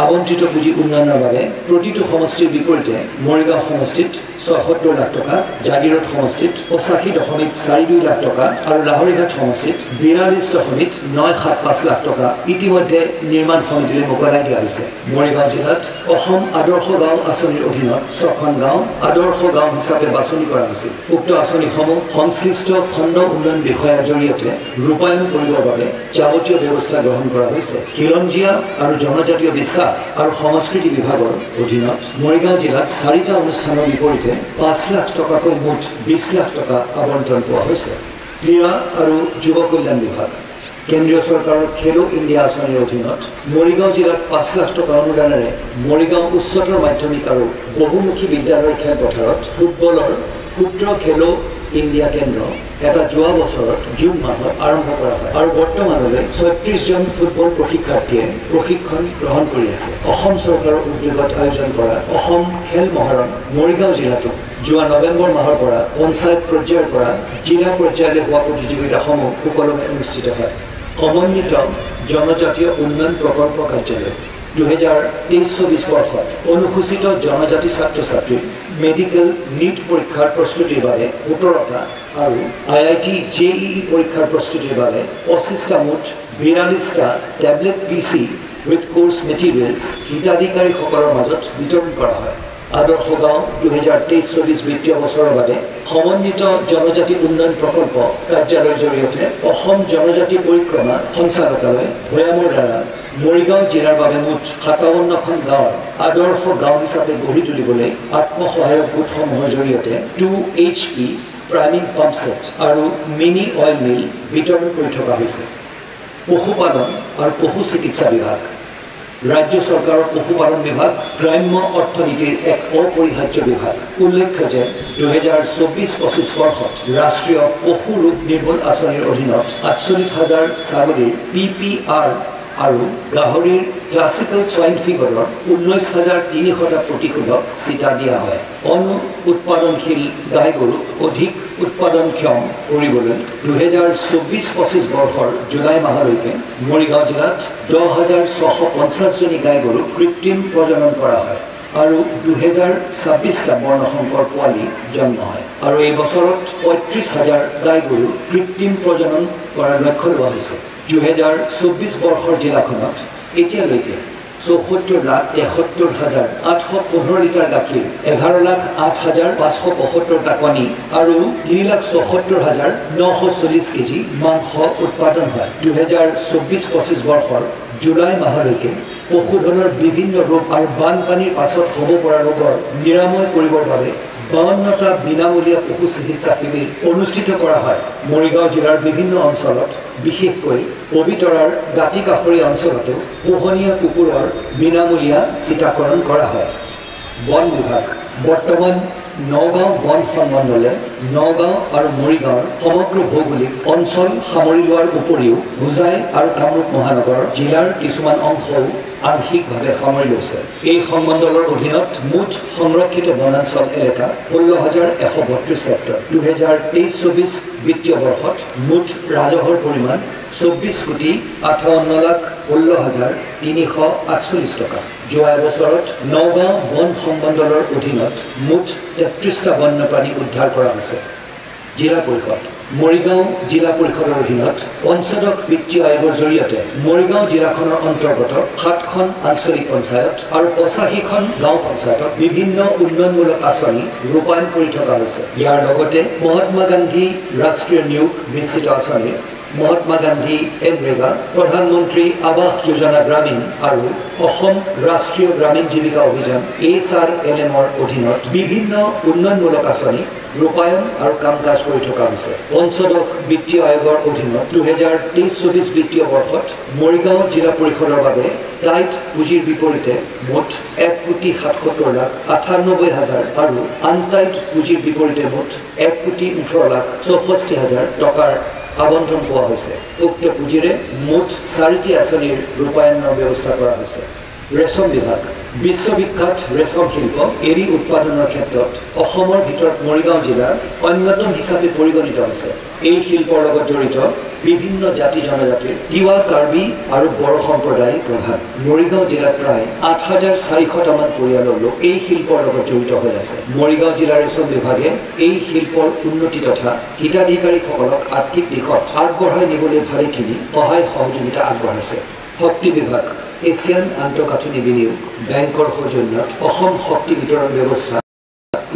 আবণ্টিত পুঁজি উন্নয়নৰ বাবে প্ৰতিটো সমষ্টিৰ বিপৰীতে মৰিগাঁও সমষ্টিত ৭৬ লাখ টকা জাগিৰোড সমষ্টিত ৮৫.৪২ লাখ টকা আৰু লাহৰীঘাট সমষ্টিত ৪২.৯৭৫ লাখ টকা ইতিমধ্যে নিৰ্মাণ সমিতিলৈ মোকলাই দিয়া হৈছে মৰিগাঁও জিলাত অসম আদৰ্শ গাঁও আঁচনিৰ অধীনত ৬খন গাঁও আদৰ্শ গাঁও হিচাপে বাছনি কৰা হৈছিল উক্ত আঁচনিসমূহ সংশ্লিষ্ট খণ্ড উন্নয়ন বিষয়াৰ জৰিয়তে ৰূপায়ণ কৰিবৰ বাবে যাৱতীয় ব্যৱস্থা গ্ৰহণ কৰা হৈছে খিলঞ্জীয়া আৰু জনজাতীয় বিশ্বাস আৰু সংস্কৃতি বিভাগৰ অধীনত মৰিগাঁও জিলাত ৪টা অনুষ্ঠানৰ বিপৰীতে ৫ লাখ টকাকৈ মুঠ ২০ লাখ টকা আবণ্টন পোৱা হৈছে ক্ৰীড়া আৰু যুৱ কল্যাণ বিভাগ কেন্দ্ৰীয় চৰকাৰৰ খেলো ইণ্ডিয়া আঁচনিৰ অধীনত মৰিগাঁও জিলাত ৫ লাখ টকা অনুদানেৰে মৰিগাঁও উচ্চতৰ মাধ্যমিক আৰু বহুমুখী বিদ্যালয়ৰ খেলপথাৰত ফুটবলৰ ক্ষুদ্ৰ খেলো ইণ্ডিয়া কেন্দ্ৰ এটা যোৱা বছৰত জুন মাহত আৰম্ভ কৰা হয় আৰু বৰ্তমানলৈ ৩৬ জন ফুটবল প্ৰশিক্ষাৰ্থীয়ে প্ৰশিক্ষণ গ্ৰহণ কৰি আছে অসম চৰকাৰৰ উদ্যোগত আয়োজন কৰা অসম খেল মহাৰণ মৰিগাঁও জিলাতো যোৱা নৱেম্বৰ মাহৰ পৰা পঞ্চায়ত পৰ্যায়ৰ পৰা জিলা পৰ্যায়লৈ হোৱা প্ৰতিযোগিতাসমূহ সুকলমে অনুষ্ঠিত হয় সমন্বিত জনজাতীয় উন্নয়ন প্ৰকল্প কাৰ্যালয় ২০২৩-২৪ বৰ্ষত অনুসূচিত জনজাতি ছাত্ৰ ছাত্ৰীৰ মেডিকেল নীট পৰীক্ষাৰ প্ৰস্তুতিৰ বাবে ১৭টা আৰু IIT JEE পৰীক্ষাৰ প্ৰস্তুতিৰ বাবে ২৫টা মুঠ ৪২টা tablet PC with course materials হিতাধিকাৰীসকলৰ মাজত বিতৰণ কৰা হয় আদৰ্শ গাঁও ২০২৩-২৪ বিত্তীয় বছৰৰ বাবে সমন্বিত জনজাতি উন্নয়ন প্ৰকল্প কাৰ্যালয়ৰ জৰিয়তে অসম জনজাতি পৰিক্ৰমা সঞ্চালকালয় ভৈয়ামৰ দ্বাৰা মৰিগাঁও জিলাৰ বাবে মুঠ ৫৭খন গাঁৱৰ আদৰ্শ গাঁও হিচাপে গঢ়ি তুলিবলৈ আত্মসহায়ক গোটসমূহৰ জৰিয়তে 2 HP প্ৰাইমিং পাম্প ছেট আৰু মিনি অইল মিল বিতৰণ কৰি থকা হৈছে পশুপালন আৰু পশু চিকিৎসা বিভাগ ৰাজ্য চৰকাৰৰ পশুপালন বিভাগ গ্ৰাম্য অৰ্থনীতিৰ এক অপৰিহাৰ্য বিভাগ উল্লেখ্য যে ২০২৪-২৫ বৰ্ষত ৰাষ্ট্ৰীয় পশু ৰোগ নিৰ্মূল আঁচনিৰ অধীনত ৪৮,০০০ ছাগলীৰ PPR আৰু গাহৰিৰ ক্লাছিকেল সোৱাইন ফিভাৰৰ ১৯,৩০০টা প্ৰতিষেধক চিটা দিয়া হয় অনু উৎপাদনশীল গাই গৰুক অধিক উৎপাদনক্ষম কৰিবলৈ ২০২৪-২৫ বৰ্ষৰ জুলাই মাহলৈকে মৰিগাঁও জিলাত ১০,৬৫০জনী গাই গৰুক কৃত্ৰিম প্ৰজনন কৰা হয় আৰু ২০২৬টা বৰ্ণসংকৰ পোৱালি জন্ম হয় আৰু এই বছৰত ৩৫,০০০ গাই গৰু কৃত্ৰিম প্ৰজনন কৰাৰ লক্ষ্য লোৱা হৈছে ২০২৪ বৰ্ষৰ জিলাখনত এতিয়ালৈকে ৭৪,৭৩,৮১৫ লিটাৰ গাখীৰ ১১,০৮,৫৭৫টা কণী আৰু ৩,৭৪,৯৪০ কেজি মাংস উৎপাদন হয় ২০২৪-২৫ বৰ্ষৰ জুলাই মাহলৈকে পশুধনৰ বিভিন্ন ৰোগ আৰু বানপানীৰ পাছত হ'ব পৰা ৰোগৰ নিৰাময় কৰিবৰ বাবে ৫২টা বিনামূলীয়া পশু চিকিৎসা শিবিৰ অনুষ্ঠিত কৰা হয় মৰিগাঁও জিলাৰ বিভিন্ন অঞ্চলত বিশেষকৈ পবিতৰাৰ দাঁতি কাষৰীয়া অঞ্চলতো পোহনীয়া কুকুৰৰ বিনামূলীয়া চিটাকৰণ কৰা হয় বন বিভাগ বৰ্তমান নগাঁও বন সম্মণ্ডলে নগাঁও আৰু মৰিগাঁৱৰ সমগ্ৰ ভৌগোলিক অঞ্চল সামৰি লোৱাৰ উপৰিও হোজাই আৰু কামৰূপ মহানগৰ জিলাৰ কিছুমান অংশও আংশিকভাৱে সামৰি লৈছে। এই সম্মণ্ডলৰ অধীনত মুঠ সংৰক্ষিত বনাঞ্চল এলেকা 16,132 হেক্টৰ। 2023-24 বিত্তীয় বৰ্ষত মুঠ ৰাজহৰ পৰিমাণ 24,58,16,348 টকা। যোৱা বছৰত নগাঁও বন সম্মণ্ডলৰ অধীনত মুঠ 33টা বন্যপ্ৰাণী উদ্ধাৰ কৰা হৈছে। জিলা পৰিষদ মৰিগাঁও জিলা পৰিষদৰ অধীনত পঞ্চদশ বিত্তীয় আয়োগৰ জৰিয়তে মৰিগাঁও জিলাখনৰ অন্তৰ্গত 7খন আঞ্চলিক পঞ্চায়ত আৰু 85খন গাঁও পঞ্চায়তত বিভিন্ন উন্নয়নমূলক আঁচনি ৰূপায়ণ কৰি থকা হৈছে। ইয়াৰ লগতে মহাত্মা গান্ধী ৰাষ্ট্ৰীয় নিয়োগ নিশ্চিত আঁচনি, মহাত্মা গান্ধী এনৰেগা, প্ৰধানমন্ত্ৰী আৱাস যোজনা গ্ৰামীণ আৰু অসম ৰাষ্ট্ৰীয় গ্ৰামীণ জীৱিকা অভিযান SRLMৰ অধীনত বিভিন্ন উন্নয়নমূলক আঁচনি ৰূপায়ণ আৰু কাম কাজ কৰি থকা হৈছে। পঞ্চদশ বিত্তীয় আয়োগৰ অধীনত 2023-24 বিত্তীয় বৰ্ষত মৰিগাঁও জিলা পৰিষদৰ বাবে টাইট পুঁজিৰ বিপৰীতে মুঠ 1,77,98,000 আৰু আনটাইট পুঁজিৰ বিপৰীতে মুঠ 1,18,64,000 টকাৰ আবণ্টন পোৱা হৈছে। উক্ত পুঁজিৰে মুঠ 4টি আঁচনিৰ ৰূপায়ণৰ ব্যৱস্থা কৰা হৈছে। ৰেচম বিভাগ বিশ্ববিখ্যাত ৰেচম শিল্প এৰী উৎপাদনৰ ক্ষেত্ৰত অসমৰ ভিতৰত মৰিগাঁও জিলাৰ অন্যতম হিচাপে পৰিগণিত হৈছে। এই শিল্পৰ লগত জড়িত বিভিন্ন জাতি জনজাতিৰ তিৱা, কাৰ্বি আৰু বড়ো সম্প্ৰদায় প্ৰধান। মৰিগাঁও জিলাত প্ৰায় 8,400টামান পৰিয়ালৰ লোক এই শিল্পৰ লগত জড়িত হৈ আছে। মৰিগাঁও জিলাৰ ৰেচম বিভাগে এই শিল্পৰ উন্নতি তথা হিতাধিকাৰীসকলক আৰ্থিক দিশত আগবঢ়াই নিবলৈ ভালেখিনি সহায় সহযোগিতা আগবঢ়াইছে। শক্তি বিভাগ এছিয়ান আন্তঃগাঁথনি বিনিয়োগ বেংকৰ সৌজন্যত অসম শক্তি বিতৰণ ব্যৱস্থা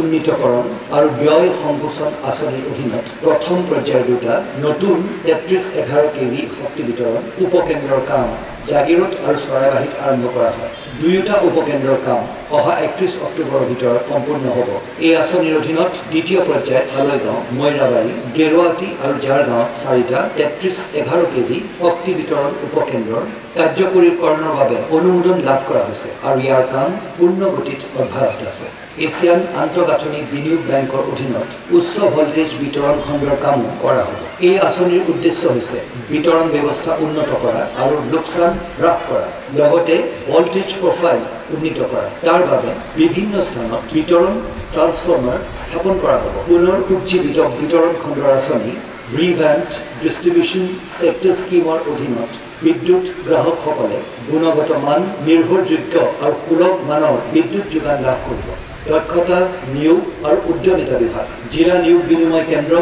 উন্নীতকৰণ আৰু ব্যয় সংকোচন আঁচনিৰ অধীনত প্ৰথম পৰ্যায়ৰ দুটা নতুন 3311 kV শক্তি বিতৰণ উপকেন্দ্ৰৰ কাম জাগিৰোড আৰু চৰাইবাহীত আৰম্ভ কৰা হয়। দুয়োটা উপকেন্দ্ৰৰ কাম অহা 31 অক্টোবৰৰ ভিতৰত সম্পূৰ্ণ হ'ব। এই আঁচনিৰ অধীনত দ্বিতীয় পৰ্যায়ত হালৈগাঁও, মইৰাবাৰী, গেৰুৱাহাটী আৰু জাৰগাঁৱত 4টা 3311 kV শক্তি বিতৰণ উপকেন্দ্ৰৰ কাৰ্যকৰীকৰণৰ বাবে অনুমোদন লাভ কৰা হৈছে আৰু ইয়াৰ কাম পূৰ্ণ গতিত অব্যাহত আছে। এছিয়ান আন্তঃগাঁথনি বিনিয়োগ বেংকৰ অধীনত উচ্চ ভল্টেজ বিতৰণ খণ্ডৰ কামো কৰা হ'ব। এই আঁচনিৰ উদ্দেশ্য হৈছে বিতৰণ ব্যৱস্থা উন্নত কৰা আৰু লোকচান হ্ৰাস কৰা, লগতে ভল্টেজ প্ৰফাইল উন্নীত কৰা। তাৰ বাবে বিভিন্ন স্থানত বিতৰণ ট্ৰান্সফৰ্মাৰ স্থাপন কৰা হ'ব। পুনৰ উজ্জীৱিত বিতৰণ খণ্ডৰ আঁচনি ৰিভ্যাম্পড ডিষ্ট্ৰিবিউশ্যন ছেক্টৰ স্কিমৰ অধীনত বিদ্যুৎ গ্ৰাহকসকলে গুণগত মান, নিৰ্ভৰযোগ্য আৰু সুলভ মানৰ বিদ্যুৎ যোগান লাভ কৰিব। দক্ষতা নিয়োগ আৰু উদ্যমিতা বিভাগ জিলা নিয়োগ বিনিময় কেন্দ্ৰ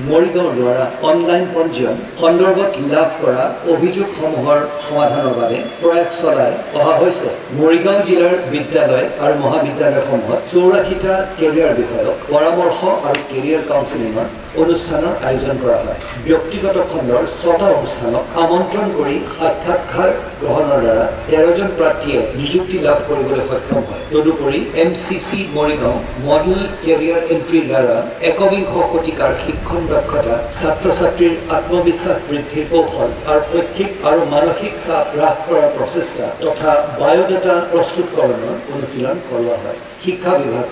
মৰিগাঁৱৰ দ্বাৰা অনলাইন পঞ্জীয়ন সন্দৰ্ভত লাভ কৰা অভিযোগসমূহৰ সমাধানৰ বাবে প্ৰয়াস চলাই অহা হৈছে। মৰিগাঁও জিলাৰ বিদ্যালয় আৰু মহাবিদ্যালয়সমূহত 84টা কেৰিয়াৰ বিষয়ক পৰামৰ্শ আৰু কেৰিয়াৰ কাউন্সেলিঙৰ অনুষ্ঠানৰ আয়োজন কৰা হয়। ব্যক্তিগত খণ্ডৰ 6টা অনুষ্ঠানক আমন্ত্ৰণ কৰি সাক্ষাৎকাৰ গ্ৰহণৰ দ্বাৰা 13জন প্ৰাৰ্থীয়ে নিযুক্তি লাভ কৰিবলৈ সক্ষম হয়। তদুপৰি MCC মৰিগাঁও মডেল কেৰিয়াৰ এণ্ট্ৰিৰ দ্বাৰা 21শ শতিকাৰ শিক্ষণ দক্ষতা, ছাত্ৰ ছাত্ৰীৰ আত্মবিশ্বাস বৃদ্ধিৰ কৌশল আৰু শৈক্ষিক আৰু মানসিক চাপ হ্ৰাস কৰাৰ প্ৰচেষ্টা তথা বায়'ডাটা প্ৰস্তুতকৰণৰ অনুশীলন কৰোৱা হয়। শিক্ষা বিভাগ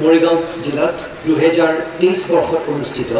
মৰিগাঁও জিলাত 2023 বৰ্ষত অনুষ্ঠিত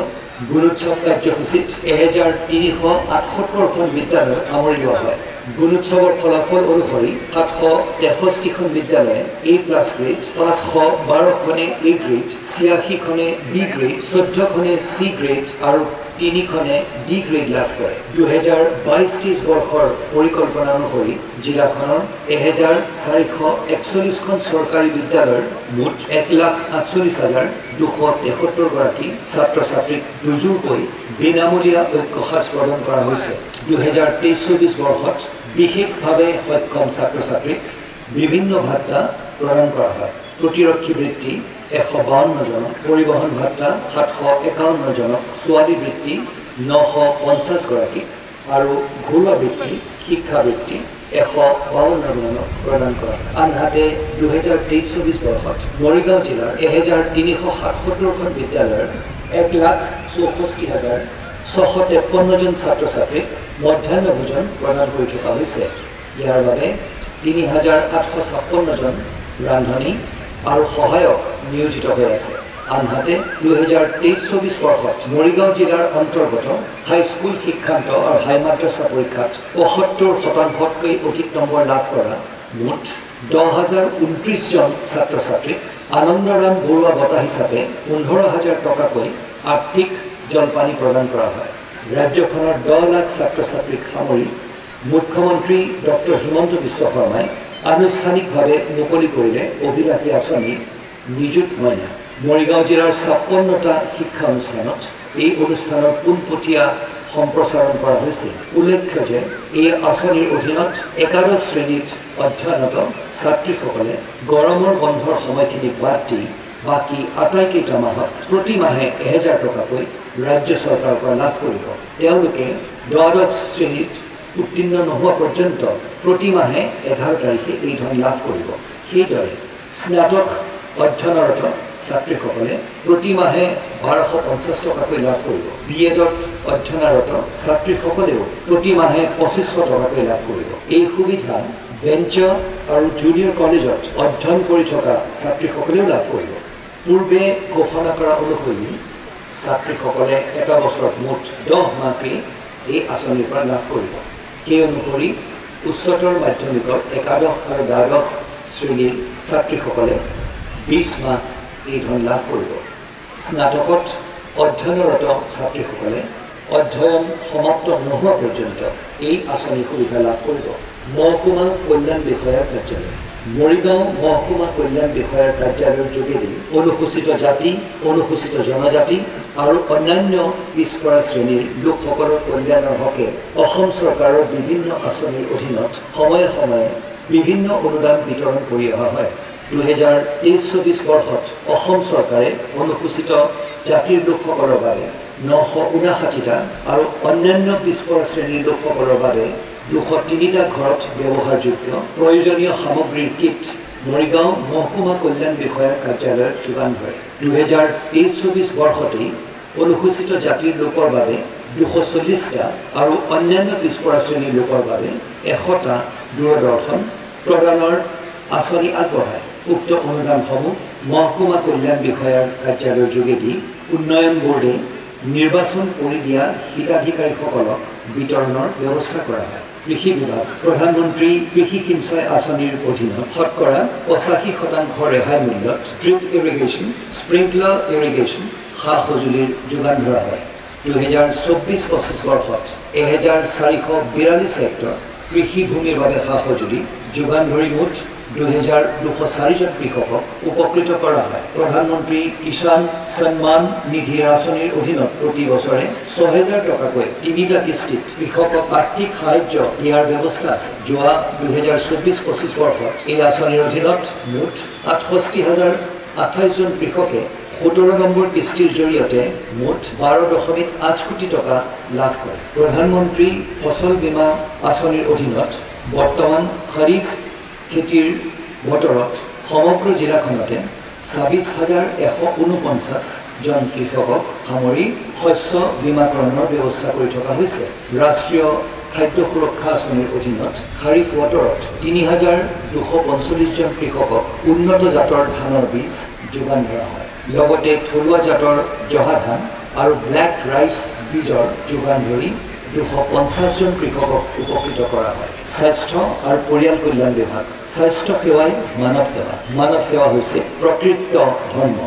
গুণোৎসৱ কাৰ্যসূচীত 1378খন বিদ্যালয় সামৰি লোৱা হয়। গুণোৎসৱৰ ফলাফল অনুসৰি 763খন বিদ্যালয়ে A+ গ্ৰেড, 512খনে A গ্ৰেড, 86খনে B গ্ৰেড, 14খনে C গ্ৰেড আৰু 3খনে D গ্ৰেড লাভ কৰে। 2022-23 বৰ্ষৰ পৰিকল্পনা অনুসৰি জিলাখনৰ 1441খন চৰকাৰী বিদ্যালয়ৰ মুঠ 1,48,273 গৰাকী ছাত্ৰ ছাত্ৰীক দুজোৰকৈ বিনামূলীয়া ঐক্যসাজ প্ৰদান কৰা হৈছে। 2023-24 বৰ্ষত বিশেষভাৱে সক্ষম ছাত্ৰ ছাত্ৰীক বিভিন্ন ভাত্তা প্ৰদান কৰা হয়। প্ৰতিৰক্ষী বৃত্তি 152 জনক, পৰিবহণ ভাত্তা 751 জনক, ছোৱালী বৃত্তি 950 গৰাকীক আৰু ঘৰুৱা বৃত্তি শিক্ষা বৃত্তি 152 জনক প্ৰদান কৰা হয়। আনহাতে 2023-24 বৰ্ষত মৰিগাঁও জিলাৰ 1377খন বিদ্যালয়ৰ 1,64,653 জন ছাত্ৰ ছাত্ৰীক মধ্যাহ্ন ভোজন প্ৰদান কৰি থকা হৈছে। ইয়াৰ বাবে 3,856 জন ৰান্ধনি আৰু সহায়ক নিয়োজিত হৈ আছে। আনহাতে 2023-24 বৰ্ষত মৰিগাঁও জিলাৰ অন্তৰ্গত হাইস্কুল শিক্ষান্ত আৰু হাই মাদ্ৰাছা পৰীক্ষাত 75%তকৈ অধিক নম্বৰ লাভ কৰা মুঠ 10,029 জন ছাত্ৰ ছাত্ৰীক আনন্দৰাম বৰুৱা বঁটা হিচাপে 15,000 টকাকৈ আৰ্থিক জলপানি প্ৰদান কৰা হয়। ৰাজ্যখনৰ 10 লাখ ছাত্ৰ ছাত্ৰীক সামৰি মুখ্যমন্ত্ৰী ডক্টৰ হিমন্ত বিশ্ব শৰ্মাই আনুষ্ঠানিকভাৱে মুকলি কৰিলে অভিলাষী আঁচনি নিযুত মইনা। মৰিগাঁও জিলাৰ 56টা শিক্ষা অনুষ্ঠানত এই অনুষ্ঠানৰ পোনপটীয়া সম্প্ৰচাৰণ কৰা হৈছিল। উল্লেখ্য যে এই আঁচনিৰ অধীনত একাদশ শ্ৰেণীত অধ্যয়নৰত ছাত্ৰীসকলে গৰমৰ বন্ধৰ সময়খিনিক বাদ দি বাকী আটাইকেইটা মাহত প্ৰতি মাহে 1000 টকাকৈ ৰাজ্য চৰকাৰৰ পৰা লাভ কৰিব। তেওঁলোকে দ্বাদশ শ্ৰেণীত উত্তীৰ্ণ নোহোৱা পৰ্যন্ত প্ৰতি মাহে 11 তাৰিখে এই ধন লাভ কৰিব। সেইদৰে স্নাতক অধ্যয়নৰত ছাত্ৰীসকলে প্ৰতি মাহে 1250 টকাকৈ লাভ কৰিব। বিএডত অধ্যয়নৰত ছাত্ৰীসকলেও প্ৰতি মাহে 2500 টকাকৈ লাভ কৰিব। এই সুবিধা ভেঞ্চাৰ আৰু জুনিয়ৰ কলেজত অধ্যয়ন কৰি থকা ছাত্ৰীসকলেও লাভ কৰিব। পূৰ্বে ঘোষণা কৰা অনুসৰি ছাত্ৰীসকলে এটা বছৰত মুঠ 10 মাহকৈ এই আঁচনিৰ পৰা লাভ কৰিব। সেই অনুসৰি উচ্চতৰ মাধ্যমিকৰ একাদশ আৰু দ্বাদশ শ্ৰেণীৰ ছাত্ৰীসকলে 20 মাহ এই ধন লাভ কৰিব। স্নাতকত অধ্যয়নৰত ছাত্ৰীসকলে অধ্যয়ন সমাপ্ত নোহোৱা পৰ্যন্ত এই আঁচনিৰ সুবিধা লাভ কৰিব। মহকুমা কল্যাণ বিষয়াৰ কাৰ্যালয় মৰিগাঁও মহকুমা কল্যাণ বিষয়াৰ কাৰ্যালয়ৰ যোগেদি অনুসূচিত জাতি, অনুসূচিত জনজাতি আৰু অন্যান্য পিছপৰা শ্ৰেণীৰ লোকসকলৰ কল্যাণৰ হকে অসম চৰকাৰৰ বিভিন্ন আঁচনিৰ অধীনত সময়ে সময়ে বিভিন্ন অনুদান বিতৰণ কৰি অহা হয়। 2023-24 বৰ্ষত অসম চৰকাৰে অনুসূচিত জাতিৰ লোকসকলৰ বাবে 959টা আৰু অন্যান্য পিছপৰা শ্ৰেণীৰ লোকসকলৰ বাবে 203টা ঘৰত ব্যৱহাৰযোগ্য প্ৰয়োজনীয় সামগ্ৰীৰ কিট মৰিগাঁও মহকুমা কল্যাণ বিষয়াৰ কাৰ্যালয়ত যোগান ধৰে। 2023-24 বৰ্ষতেই অনুসূচিত জাতিৰ লোকৰ বাবে 240টা আৰু অন্যান্য পিছপৰা শ্ৰেণীৰ লোকৰ বাবে 100টা দূৰদৰ্শন প্ৰদানৰ আঁচনি আগবঢ়ায়। উক্ত অনুদানসমূহ মহকুমা কল্যাণ বিষয়াৰ কাৰ্যালয়ৰ যোগেদি উন্নয়ন বোৰ্ডে নিৰ্বাচন কৰি দিয়া হিতাধিকাৰীসকলক বিতৰণৰ ব্যৱস্থা কৰা হয়। কৃষি বিভাগ প্ৰধানমন্ত্ৰী কৃষি সিঞ্চয় আঁচনিৰ অধীনত শতকৰা 85% ৰেহাই মূল্যত ড্ৰিপ ইৰিগেশ্যন, স্প্ৰিংকলাৰ ইৰিগেশ্যন সা সঁজুলিৰ যোগান ধৰা হয়। 2024-25 বৰ্ষত 1442 হেক্টৰ কৃষি ভূমিৰ বাবে সা সঁজুলি যোগান ধৰি মুঠ 2204 জন কৃষকক উপকৃত কৰা হয়। প্ৰধানমন্ত্ৰী কিষাণ সন্মান নিধি আঁচনিৰ অধীনত প্ৰতি বছৰে 6000 টকাকৈ 3টা কিস্তিত কৃষকক আৰ্থিক সাহায্য দিয়াৰ ব্যৱস্থা আছে। যোৱা 2024-25 বৰ্ষত এই আঁচনিৰ অধীনত মুঠ 68,028 জন কৃষকে 17 নম্বৰ কিস্তিৰ জৰিয়তে মুঠ 12.8 কোটি টকা লাভ কৰে। প্ৰধানমন্ত্ৰী ফচল বীমা আঁচনিৰ অধীনত বৰ্তমান খৰিফ খেতিৰ বতৰত সমগ্ৰ জিলাখনতে 26,149 জন কৃষকক সামৰি শস্য বীমাকৰণৰ ব্যৱস্থা কৰি থকা হৈছে। ৰাষ্ট্ৰীয় খাদ্য সুৰক্ষা আঁচনিৰ অধীনত খাৰিফ বতৰত 3,245 জন কৃষকক উন্নত জাতৰ ধানৰ বীজ যোগান ধৰা হয়। লগতে থলুৱা জাতৰ জহা ধান আৰু ব্লেক ৰাইচ বীজৰ যোগান ধৰি 250 জন কৃষকক উপকৃত কৰা হয়। স্বাস্থ্য আৰু পৰিয়াল কল্যাণ বিভাগ স্বাস্থ্য সেৱাই মানৱ সেৱা। মানৱ সেৱা হৈছে প্ৰকৃত ধৰ্ম।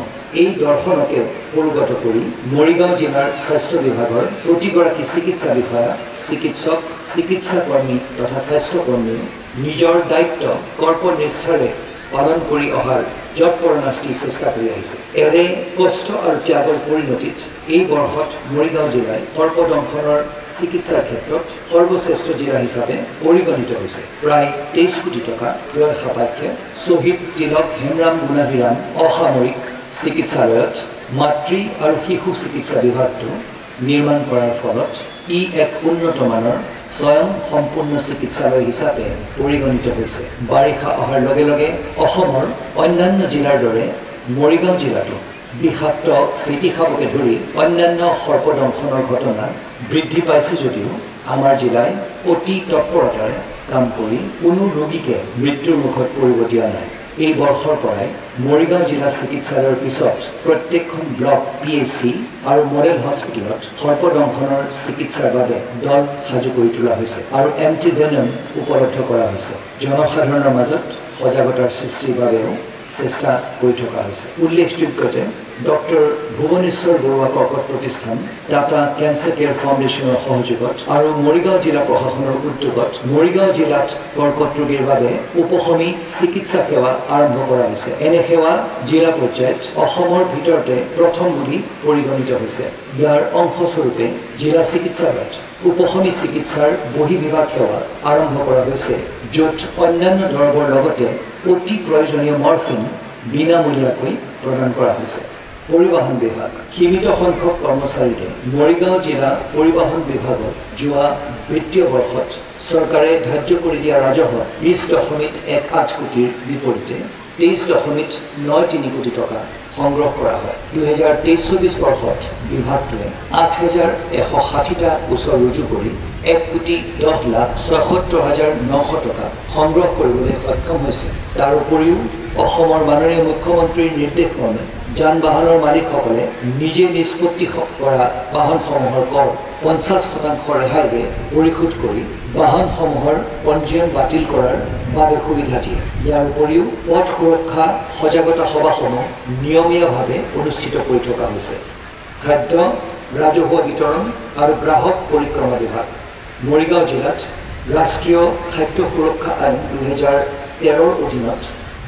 এই দৰ্শনকে সৰুগত কৰি মৰিগাঁও জিলাৰ স্বাস্থ্য বিভাগৰ প্ৰতিগৰাকী চিকিৎসা বিষয়া, চিকিৎসক, চিকিৎসাকৰ্মী তথা স্বাস্থ্যকৰ্মীয়ে নিজৰ দায়িত্ব কৰ্পনিষ্ঠাৰে পালন কৰি অহাৰ যৎপৰোনাস্তি চেষ্টা কৰি আহিছে। এনে কষ্ট আৰু ত্যাগৰ পৰিণতিত এই বৰ্ষত মৰিগাঁও জিলাই সৰ্পদংশনৰ চিকিৎসাৰ ক্ষেত্ৰত সৰ্বশ্ৰেষ্ঠ জিলা হিচাপে পৰিগণিত হৈছে। প্ৰায় 23 কোটি টকা ব্যয় সাপেক্ষে শ্বহীদ তিলক হেমৰাম গুণাভিৰাম অসামৰিক চিকিৎসালয়ত মাতৃ আৰু শিশু চিকিৎসা বিভাগটো নিৰ্মাণ কৰাৰ ফলত ই এক উন্নত মানৰ স্বয়ং সম্পূৰ্ণ চিকিৎসালয় হিচাপে পৰিগণিত হৈছে। বাৰিষা অহাৰ লগে লগে অসমৰ অন্যান্য জিলাৰ দৰে মৰিগাঁও জিলাতো বিষাক্ত ফেটি সাপকে ধৰি অন্যান্য সৰ্পদংশনৰ ঘটনা বৃদ্ধি পাইছে যদিও আমাৰ জিলাই অতি তৎপৰতাৰে কাম কৰি কোনো ৰোগীকে মৃত্যুৰ মুখত পৰিব দিয়া নাই। এই বৰ্ষৰ পৰাই মৰিগাঁও জিলা চিকিৎসালয়ৰ পিছত প্ৰত্যেকখন ব্লক PHC আৰু মডেল হস্পিটেলত সৰ্পদংশনৰ চিকিৎসাৰ বাবে দল সাজু কৰি তোলা হৈছে আৰু এণ্টিভেনম উপলব্ধ কৰা হৈছে। জনসাধাৰণৰ মাজত সজাগতাৰ সৃষ্টিৰ বাবেও চেষ্টা কৰি থকা হৈছে। উল্লেখযোগ্য যে ডক্টৰ ভুৱনেশ্বৰ বৰুৱা কৰ্কট প্ৰতিষ্ঠান, টাটা কেঞ্চাৰ কেয়াৰ ফাউণ্ডেশ্যনৰ সহযোগত আৰু মৰিগাঁও জিলা প্ৰশাসনৰ উদ্যোগত মৰিগাঁও জিলাত কৰ্কট ৰোগীৰ বাবে উপশমী চিকিৎসা সেৱা আৰম্ভ কৰা হৈছে। এনে সেৱা জিলা পৰ্যায়ত অসমৰ ভিতৰতে প্ৰথম বুলি পৰিগণিত হৈছে। ইয়াৰ অংশস্বৰূপে জিলা চিকিৎসালয়ত উপশমী চিকিৎসাৰ বহিঃবিভাগ সেৱা আৰম্ভ কৰা হৈছে, য'ত অন্যান্য দৰৱৰ লগতে অতি প্ৰয়োজনীয় মৰ্ফিন বিনামূলীয়াকৈ প্ৰদান কৰা হৈছে। পৰিবহণ বিভাগ সীমিত সংখ্যক কৰ্মচাৰীৰে মৰিগাঁও জিলা পৰিবহণ বিভাগত যোৱা বিত্তীয় বৰ্ষত চৰকাৰে ধাৰ্য কৰি দিয়া ৰাজহ 20.18 কোটিৰ বিপৰীতে 23.93 কোটি টকা সংগ্ৰহ কৰা হয়। 2023-24 বৰ্ষত বিভাগটোৱে 8,160টা গোচৰ ৰুজু কৰি 1,10,76,900 টকা সংগ্ৰহ কৰিবলৈ সক্ষম হৈছে। তাৰ উপৰিও অসমৰ মাননীয় মুখ্যমন্ত্ৰীৰ নিৰ্দেশক্ৰমে যান বাহনৰ মালিকসকলে নিজে নিষ্পত্তি কৰা বাহনসমূহৰ কৰ 50% ৰেহাইৰে পৰিশোধ কৰি বাহনসমূহৰ পঞ্জীয়ন বাতিল কৰাৰ বাবে সুবিধা দিয়ে। ইয়াৰ উপৰিও পথ সুৰক্ষা সজাগতা সভাসমূহ নিয়মীয়াভাৱে অনুষ্ঠিত কৰি থকা হৈছে। খাদ্য, ৰাজহুৱা বিতৰণ আৰু গ্ৰাহক পৰিক্ৰমা বিভাগ মৰিগাঁও জিলাত ৰাষ্ট্ৰীয় খাদ্য সুৰক্ষা আইন 2013ৰ অধীনত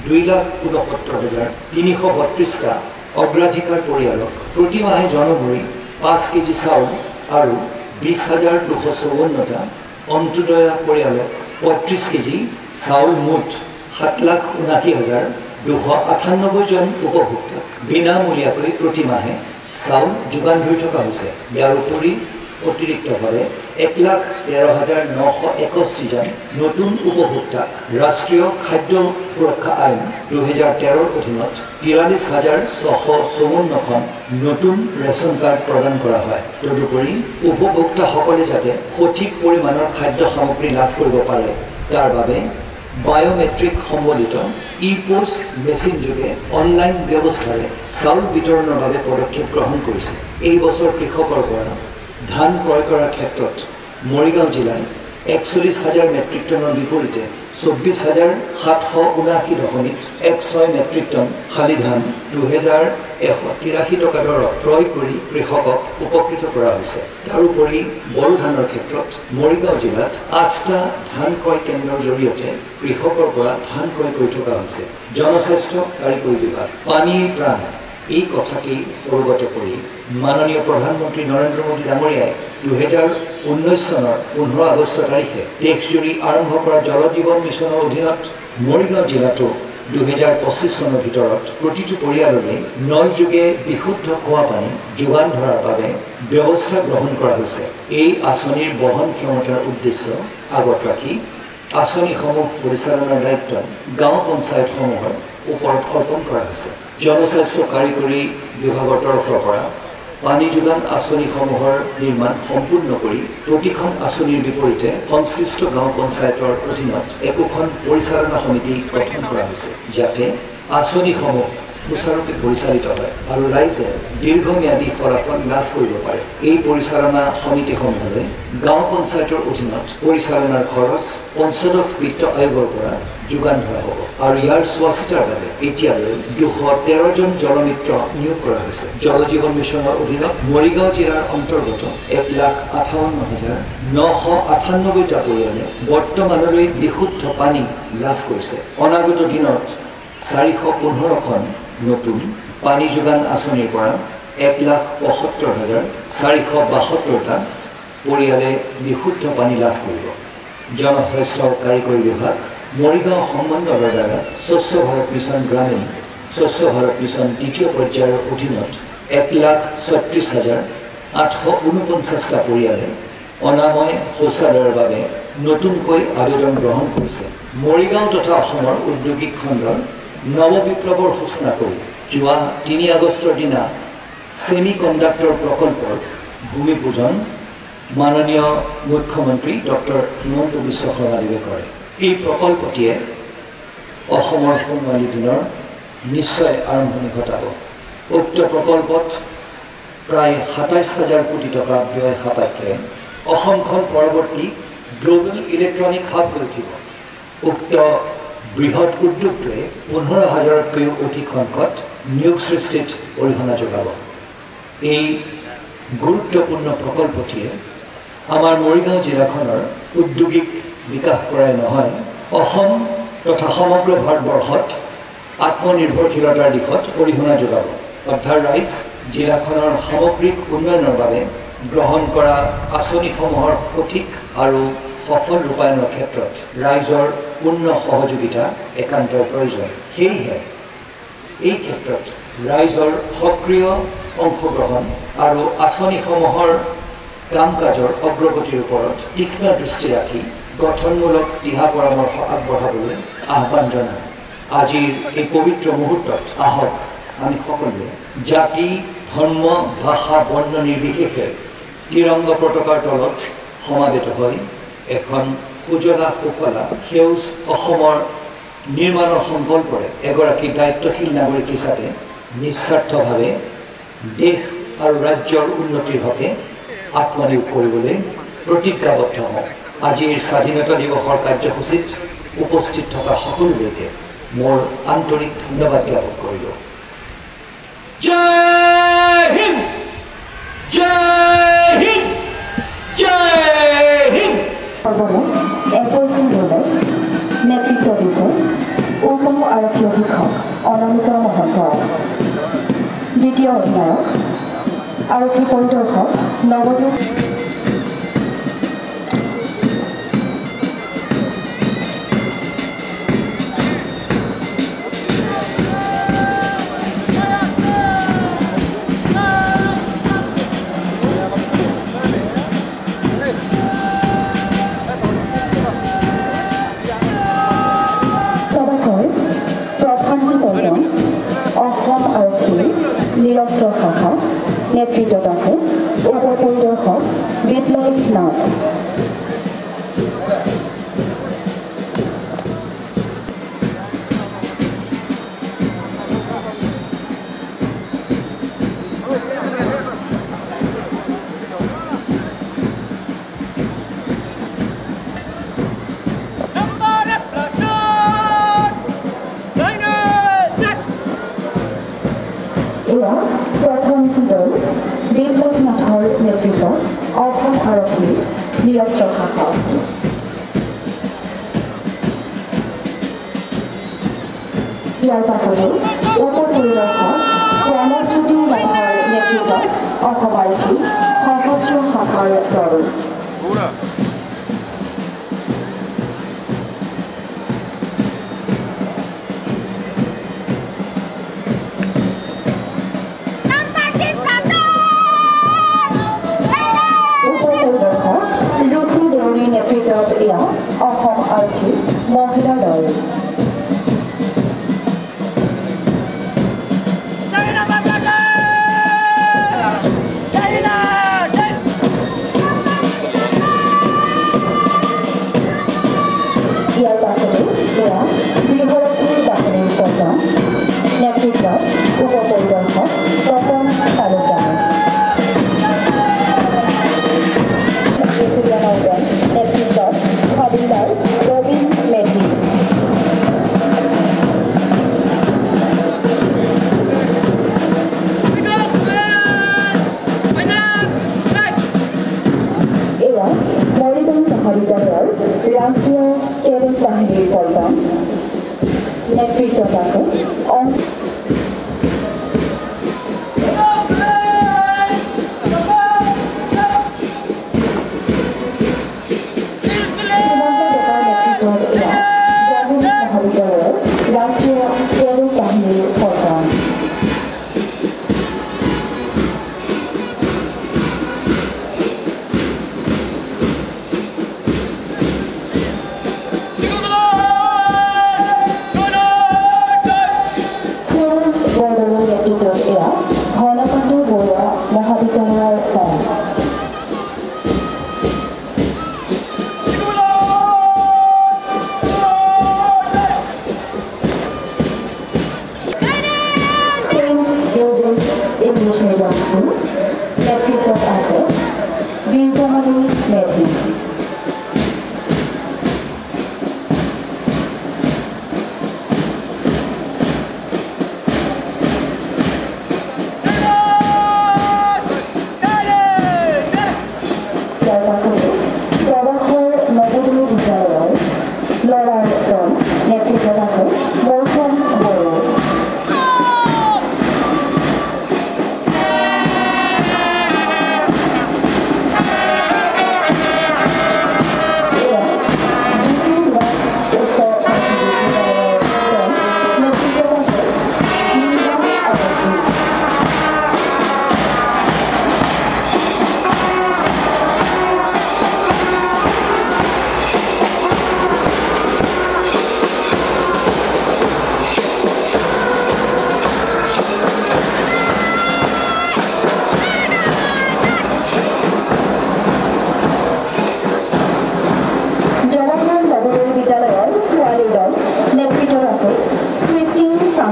2,69,332টা অগ্ৰাধিকাৰ পৰিয়ালক প্ৰতি মাহে জনমূৰি 5 কেজি চাউল আৰু 20,254টা অন্ত্যোদয়া পৰিয়ালক 35 কেজি চাউল মুঠ 7,79,298 জন উপভোক্তাক বিনামূলীয়াকৈ প্ৰতি মাহে চাউল যোগান ধৰি থকা হৈছে। ইয়াৰ উপৰি অতিৰিক্তভাৱে 1,13,981 জন নতুন উপভোক্তাক ৰাষ্ট্ৰীয় খাদ্য সুৰক্ষা আইন 2013ৰ অধীনত 43,654খন নতুন ৰেচন কাৰ্ড প্ৰদান কৰা হয়। তদুপৰি উপভোক্তাসকলে যাতে সঠিক পৰিমাণৰ খাদ্য সামগ্ৰী লাভ কৰিব পাৰে তাৰ বাবে বায়োমেট্ৰিক সম্বলিত ই-পোষ্ট মেচিন যোগে অনলাইন ব্যৱস্থাৰে চাউল বিতৰণৰ বাবে পদক্ষেপ গ্ৰহণ কৰিছে। এই বছৰ কৃষকৰ পৰা ধান ক্ৰয় কৰাৰ ক্ষেত্ৰত মৰিগাঁও জিলাই 41,000 মেট্ৰিক টনৰ বিপৰীতে 24,779.16 মেট্ৰিক টন শালি ধান 2,183 টকা দৰত ক্ৰয় কৰি কৃষকক উপকৃত কৰা হৈছে। তাৰোপৰি বড়ো ধানৰ ক্ষেত্ৰত মৰিগাঁও জিলাত 8টা ধান ক্ৰয় কেন্দ্ৰৰ জৰিয়তে কৃষকৰ পৰা ধান ক্ৰয় কৰি থকা হৈছে। জনস্বাস্থ্য কাৰিকৰী বিভাগ পানীৰ প্ৰাণ এই কথাকেই অৱগত কৰি মাননীয় প্ৰধানমন্ত্ৰী নৰেন্দ্ৰ মোদী ডাঙৰীয়াই 2019 চনৰ 15 আগষ্ট তাৰিখে দেশজুৰি আৰম্ভ কৰা জল জীৱন মিছনৰ অধীনত মৰিগাঁও জিলাতো 2025 চনৰ ভিতৰত প্ৰতিটো পৰিয়াললৈ নল যোগে বিশুদ্ধ খোৱা পানী যোগান ধৰাৰ বাবে ব্যৱস্থা গ্ৰহণ কৰা হৈছে। এই আঁচনিৰ বহন ক্ষমতাৰ উদ্দেশ্য আগত ৰাখি আঁচনিসমূহ পৰিচালনাৰ দায়িত্ব গাঁও পঞ্চায়তসমূহৰ ওপৰত অৰ্পণ কৰা হৈছে। জনস্বাস্থ্য কাৰিকৰী বিভাগৰ তৰফৰ পৰা পানী যোগান আঁচনিসমূহৰ নিৰ্মাণ সম্পূৰ্ণ কৰি প্ৰতিখন আঁচনিৰ বিপৰীতে সংশ্লিষ্ট গাঁও পঞ্চায়তৰ অধীনত একোখন পৰিচালনা সমিতি গঠন কৰা হৈছে, যাতে আঁচনিসমূহ সুচাৰুৰূপে পৰিচালিত হয় আৰু ৰাইজে দীৰ্ঘম্যাদী ফলাফল লাভ কৰিব পাৰে। এই পৰিচালনা সমিতিসমূহলৈ গাঁও পঞ্চায়তৰ অধীনত পৰিচালনাৰ খৰচ পঞ্চদশ বিত্ত আয়োগৰ পৰা যোগান ধৰা হ'ব আৰু ইয়াৰ চোৱাচিতাৰ বাবে এতিয়ালৈ 213 জন জলমিত্ৰ নিয়োগ কৰা হৈছে। জল জীৱন মিছনৰ অধীনত মৰিগাঁও জিলাৰ অন্তৰ্গত 1,58,998টা পৰিয়ালে বৰ্তমানলৈ বিশুদ্ধ পানী লাভ কৰিছে। অনাগত দিনত 415খন নতুন পানী যোগান আঁচনিৰ পৰা 1,75,472টা পৰিয়ালে বিশুদ্ধ পানী লাভ কৰিব। জনস্বাস্থ্য কাৰিকৰী বিভাগ মৰিগাঁও সম্বন্ধৰ দ্বাৰা স্বচ্ছ ভাৰত মিছন গ্ৰামীণ স্বচ্ছ ভাৰত মিছন দ্বিতীয় পৰ্যায়ৰ অধীনত 1,36,849টা পৰিয়ালে অনাময় শৌচালয়ৰ বাবে নতুনকৈ আবেদন গ্ৰহণ কৰিছে। মৰিগাঁও তথা অসমৰ ঔদ্যোগিক খণ্ডৰ নৱবিপ্লৱৰ সূচনা কৰি যোৱা 3 আগষ্টৰ দিনা ছেমি কণ্ডাক্টৰ প্ৰকল্পৰ ভূমি পূজন মাননীয় মুখ্যমন্ত্ৰী ডক্টৰ হিমন্ত বিশ্ব শৰ্মা দেৱে কৰে। এই প্ৰকল্পটিয়ে অসমৰ সোণোৱালী দিনৰ নিশ্চয় আৰম্ভণি ঘটাব। উক্ত প্ৰকল্পত প্ৰায় ২৭,০০০ কোটি টকা ব্যয় সাপেক্ষে অসমখন পৰৱৰ্তী গ্লোবেল ইলেক্ট্ৰনিক হাব হৈ উঠিব। উক্ত বৃহৎ উদ্যোগটোৱে ১৫,০০০তকৈও অধিক সংখ্যক নিয়োগ সৃষ্টিত অৰিহণা যোগাব। এই গুৰুত্বপূৰ্ণ প্ৰকল্পটিয়ে আমাৰ মৰিগাঁও জিলাখনৰ উদ্যোগিক বিকাশ কৰাই নহয়, অসম তথা সমগ্ৰ ভাৰতবৰ্ষত আত্মনিৰ্ভৰশীলতাৰ দিশত অৰিহণা যোগাব। অৰ্থাৎ জিলাখনৰ সামগ্ৰিক উন্নয়নৰ বাবে গ্ৰহণ কৰা আঁচনিসমূহৰ সঠিক আৰু সফল ৰূপায়ণৰ ক্ষেত্ৰত ৰাইজৰ পূৰ্ণ সহযোগিতা একান্তই প্ৰয়োজন। সেয়েহে এই ক্ষেত্ৰত ৰাইজৰ সক্ৰিয় অংশগ্ৰহণ আৰু আঁচনিসমূহৰ কাম কাজৰ অগ্ৰগতিৰ ওপৰত তীক্ষ্ণ দৃষ্টি ৰাখি গঠনমূলক দিহা পৰামৰ্শ আগবঢ়াবলৈ আহ্বান জনাম। আজিৰ এই পবিত্ৰ মুহূৰ্তত আহক আমি সকলোৱে জাতি, ধৰ্ম, ভাষা, বৰ্ণ নিৰ্বিশেষে তিৰংগ পতাকাৰ তলত সমাবেত হৈ এখন সুজলা সুফলা সেউজ অসমৰ নিৰ্মাণৰ সংকল্পৰে এগৰাকী দায়িত্বশীল নাগৰিক হিচাপে নিস্বাৰ্থভাৱে দেশ আৰু ৰাজ্যৰ উন্নতিৰ হকে আত্মনিয়োগ কৰিবলৈ প্ৰতিজ্ঞাবদ্ধ হওঁ। আজিৰ স্বাধীনতা দিৱসৰ কাৰ্যসূচীত উপস্থিত থকা সকলোলৈকে মোৰ আন্তৰিক ধন্যবাদ জ্ঞাপন কৰিলোঁ। জয় হিন্দ, জয় হিন্দ, জয় হিন্দ। সৰ্বমুঠ ২১টি দলে নেতৃত্ব দিছে উপ আৰক্ষী অধীক্ষক অনামিকা মহন্ত, দ্বিতীয় অধিনায়ক আৰক্ষী পৰিদৰ্শক নৱজিৎ নিৰস্ত্ৰ শাখা নেতৃত্বত আছে উপ পৰিদৰ্শক বিপ্লৱ নাথ। প্ৰথম দল বিপ্লৱ নাথৰ নেতৃত্বত অসম আৰক্ষীৰ নিৰস্ত্ৰ শাখা। ইয়াৰ পাছতে উপ পৰিদৰ্শক প্ৰণৱজ্যোতি নাথৰ নেতৃত্বত অসম আৰক্ষী সশস্ত্ৰ শাখাৰ দল। নেতৃত্বত এয়া অসম আৰক্ষী মহিলা দল। ইয়াৰ পাছতে এয়া গৃহৰক্ষী বাহিনীৰ প্ৰধান নেতৃত্বত উপ পৰিদৰ্শক তপন তালুকদাৰ। নেতৃত্বত হাবিলদাৰ ৰবীন মেধি। এয়া মৰিগাঁও মহাবিদ্যালয়ৰ ৰাষ্ট্ৰীয় কেডেট বাহিনীৰ পল্টন নেতৃত্বত আছে ৰাষ্ট্ৰীয় কেডেট বাহিনীৰ পল্টন।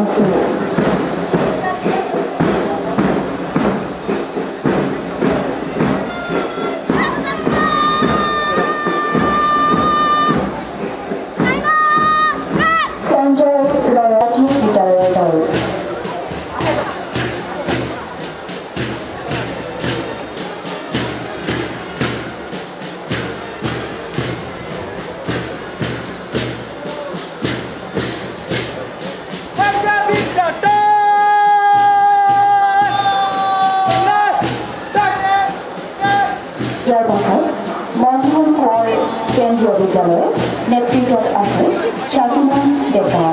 আছো সঞ্জয় ৰয়টি গীটাৰৰ দল ইয়াৰ পাছত মন্থন কোঁৱৰ কেন্দ্ৰীয় বিদ্যালয় নেতৃত্বত আছে খ্যাতিমান ডেকা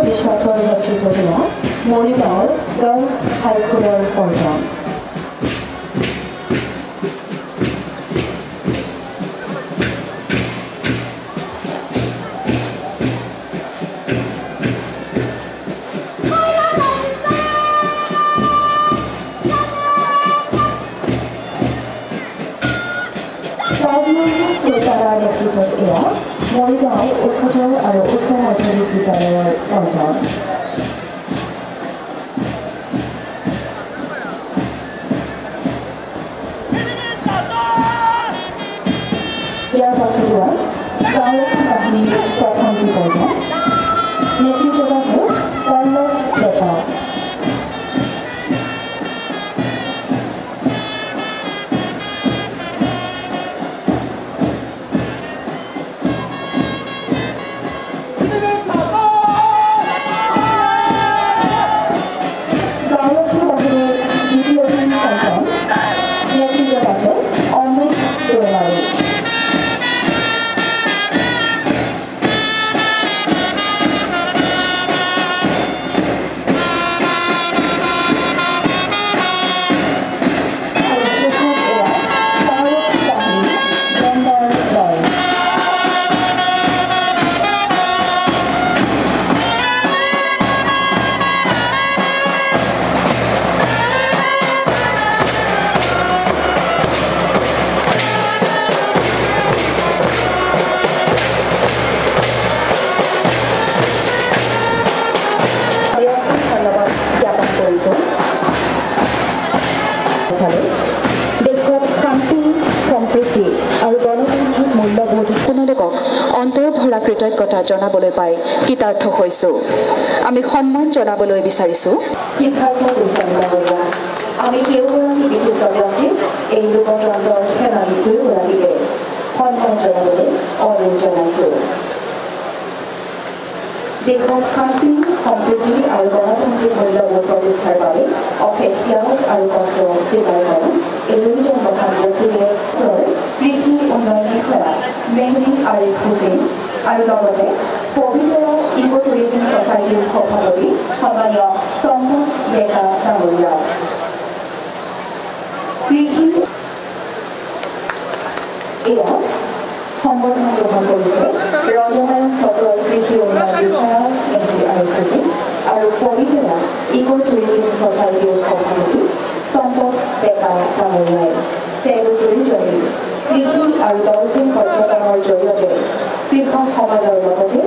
বিশ্বাসৰ নেতৃত্ব দিয়া মৰিগাঁৱৰ গাৰ্লছ হাইস্কুলৰ পৰ্যায় চৰকাৰৰ নেতৃত্বত এয়া মৰিগাঁও উচ্চতৰ আৰু উচ্চ মাধ্যমিক বিদ্যালয়ৰ পৰ্যায় ইয়াৰ পাছত গাঁৱৰক্ষী বাহিনীৰ প্ৰথমটি পৰ্যায় নেতৃত্বত আছে পল্লৱ ডেকা আপোনালোকক অন্তৰভৰা কৃতজ্ঞতা জনাবলৈ পাই কৃতাৰ্থ হৈছোঁ আমি সন্মান জনাবলৈ বিচাৰিছোঁ আমি কেউগৰাকী বিশিষ্ট ব্যক্তিক এই লোকতন্ত্ৰৰ সেনানী দুয়োগৰাকীকে সন্মান জনাবলৈ অনুৰোধ জনাইছোঁ দেশত শান্তি সম্প্ৰীতি আৰু গণতান্ত্ৰিক মূল্যবোধ প্ৰতিষ্ঠাৰ বাবে অশেষ ত্যাগ আৰু কষ্ট স্বীকাৰ কৰে এই দুয়োজন মহান ব্যক্তিয়ে কৃষি উন্নয়ন বিষয়া মেহদী আৰিফ হুছেইন আৰু লগতে পবিত্ৰ ইকো টুৰিজম ছ'চাইটিৰ সভাপতি সন্মানীয় সম্ভৱ ডেকা ডাঙৰীয়া কৃষি এয়া সংবৰ্ধনা গ্ৰহণ কৰিছে ৰজনায়ন চক্ৰৰ কৃষি উন্নয়ন বিষয়া মেহদী আৰিফ হুছেইন আৰু পবিত্ৰ ইকো টুৰিজম ছ'চাইটিৰ সভাপতি সম্ভৱ ডেকা ডাঙৰীয়াই তেওঁলোক দুয়োজনেই কৃষি আৰু দলহীন পৰ্যটনৰ জৰিয়তে কৃষক সমাজৰ লগতে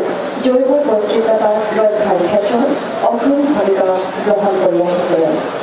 জৈৱ বৈচিত্ৰতা ৰক্ষাৰ ক্ষেত্ৰত অগ্ৰণী ভূমিকা গ্ৰহণ কৰি আহিছে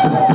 জনাইছোঁ।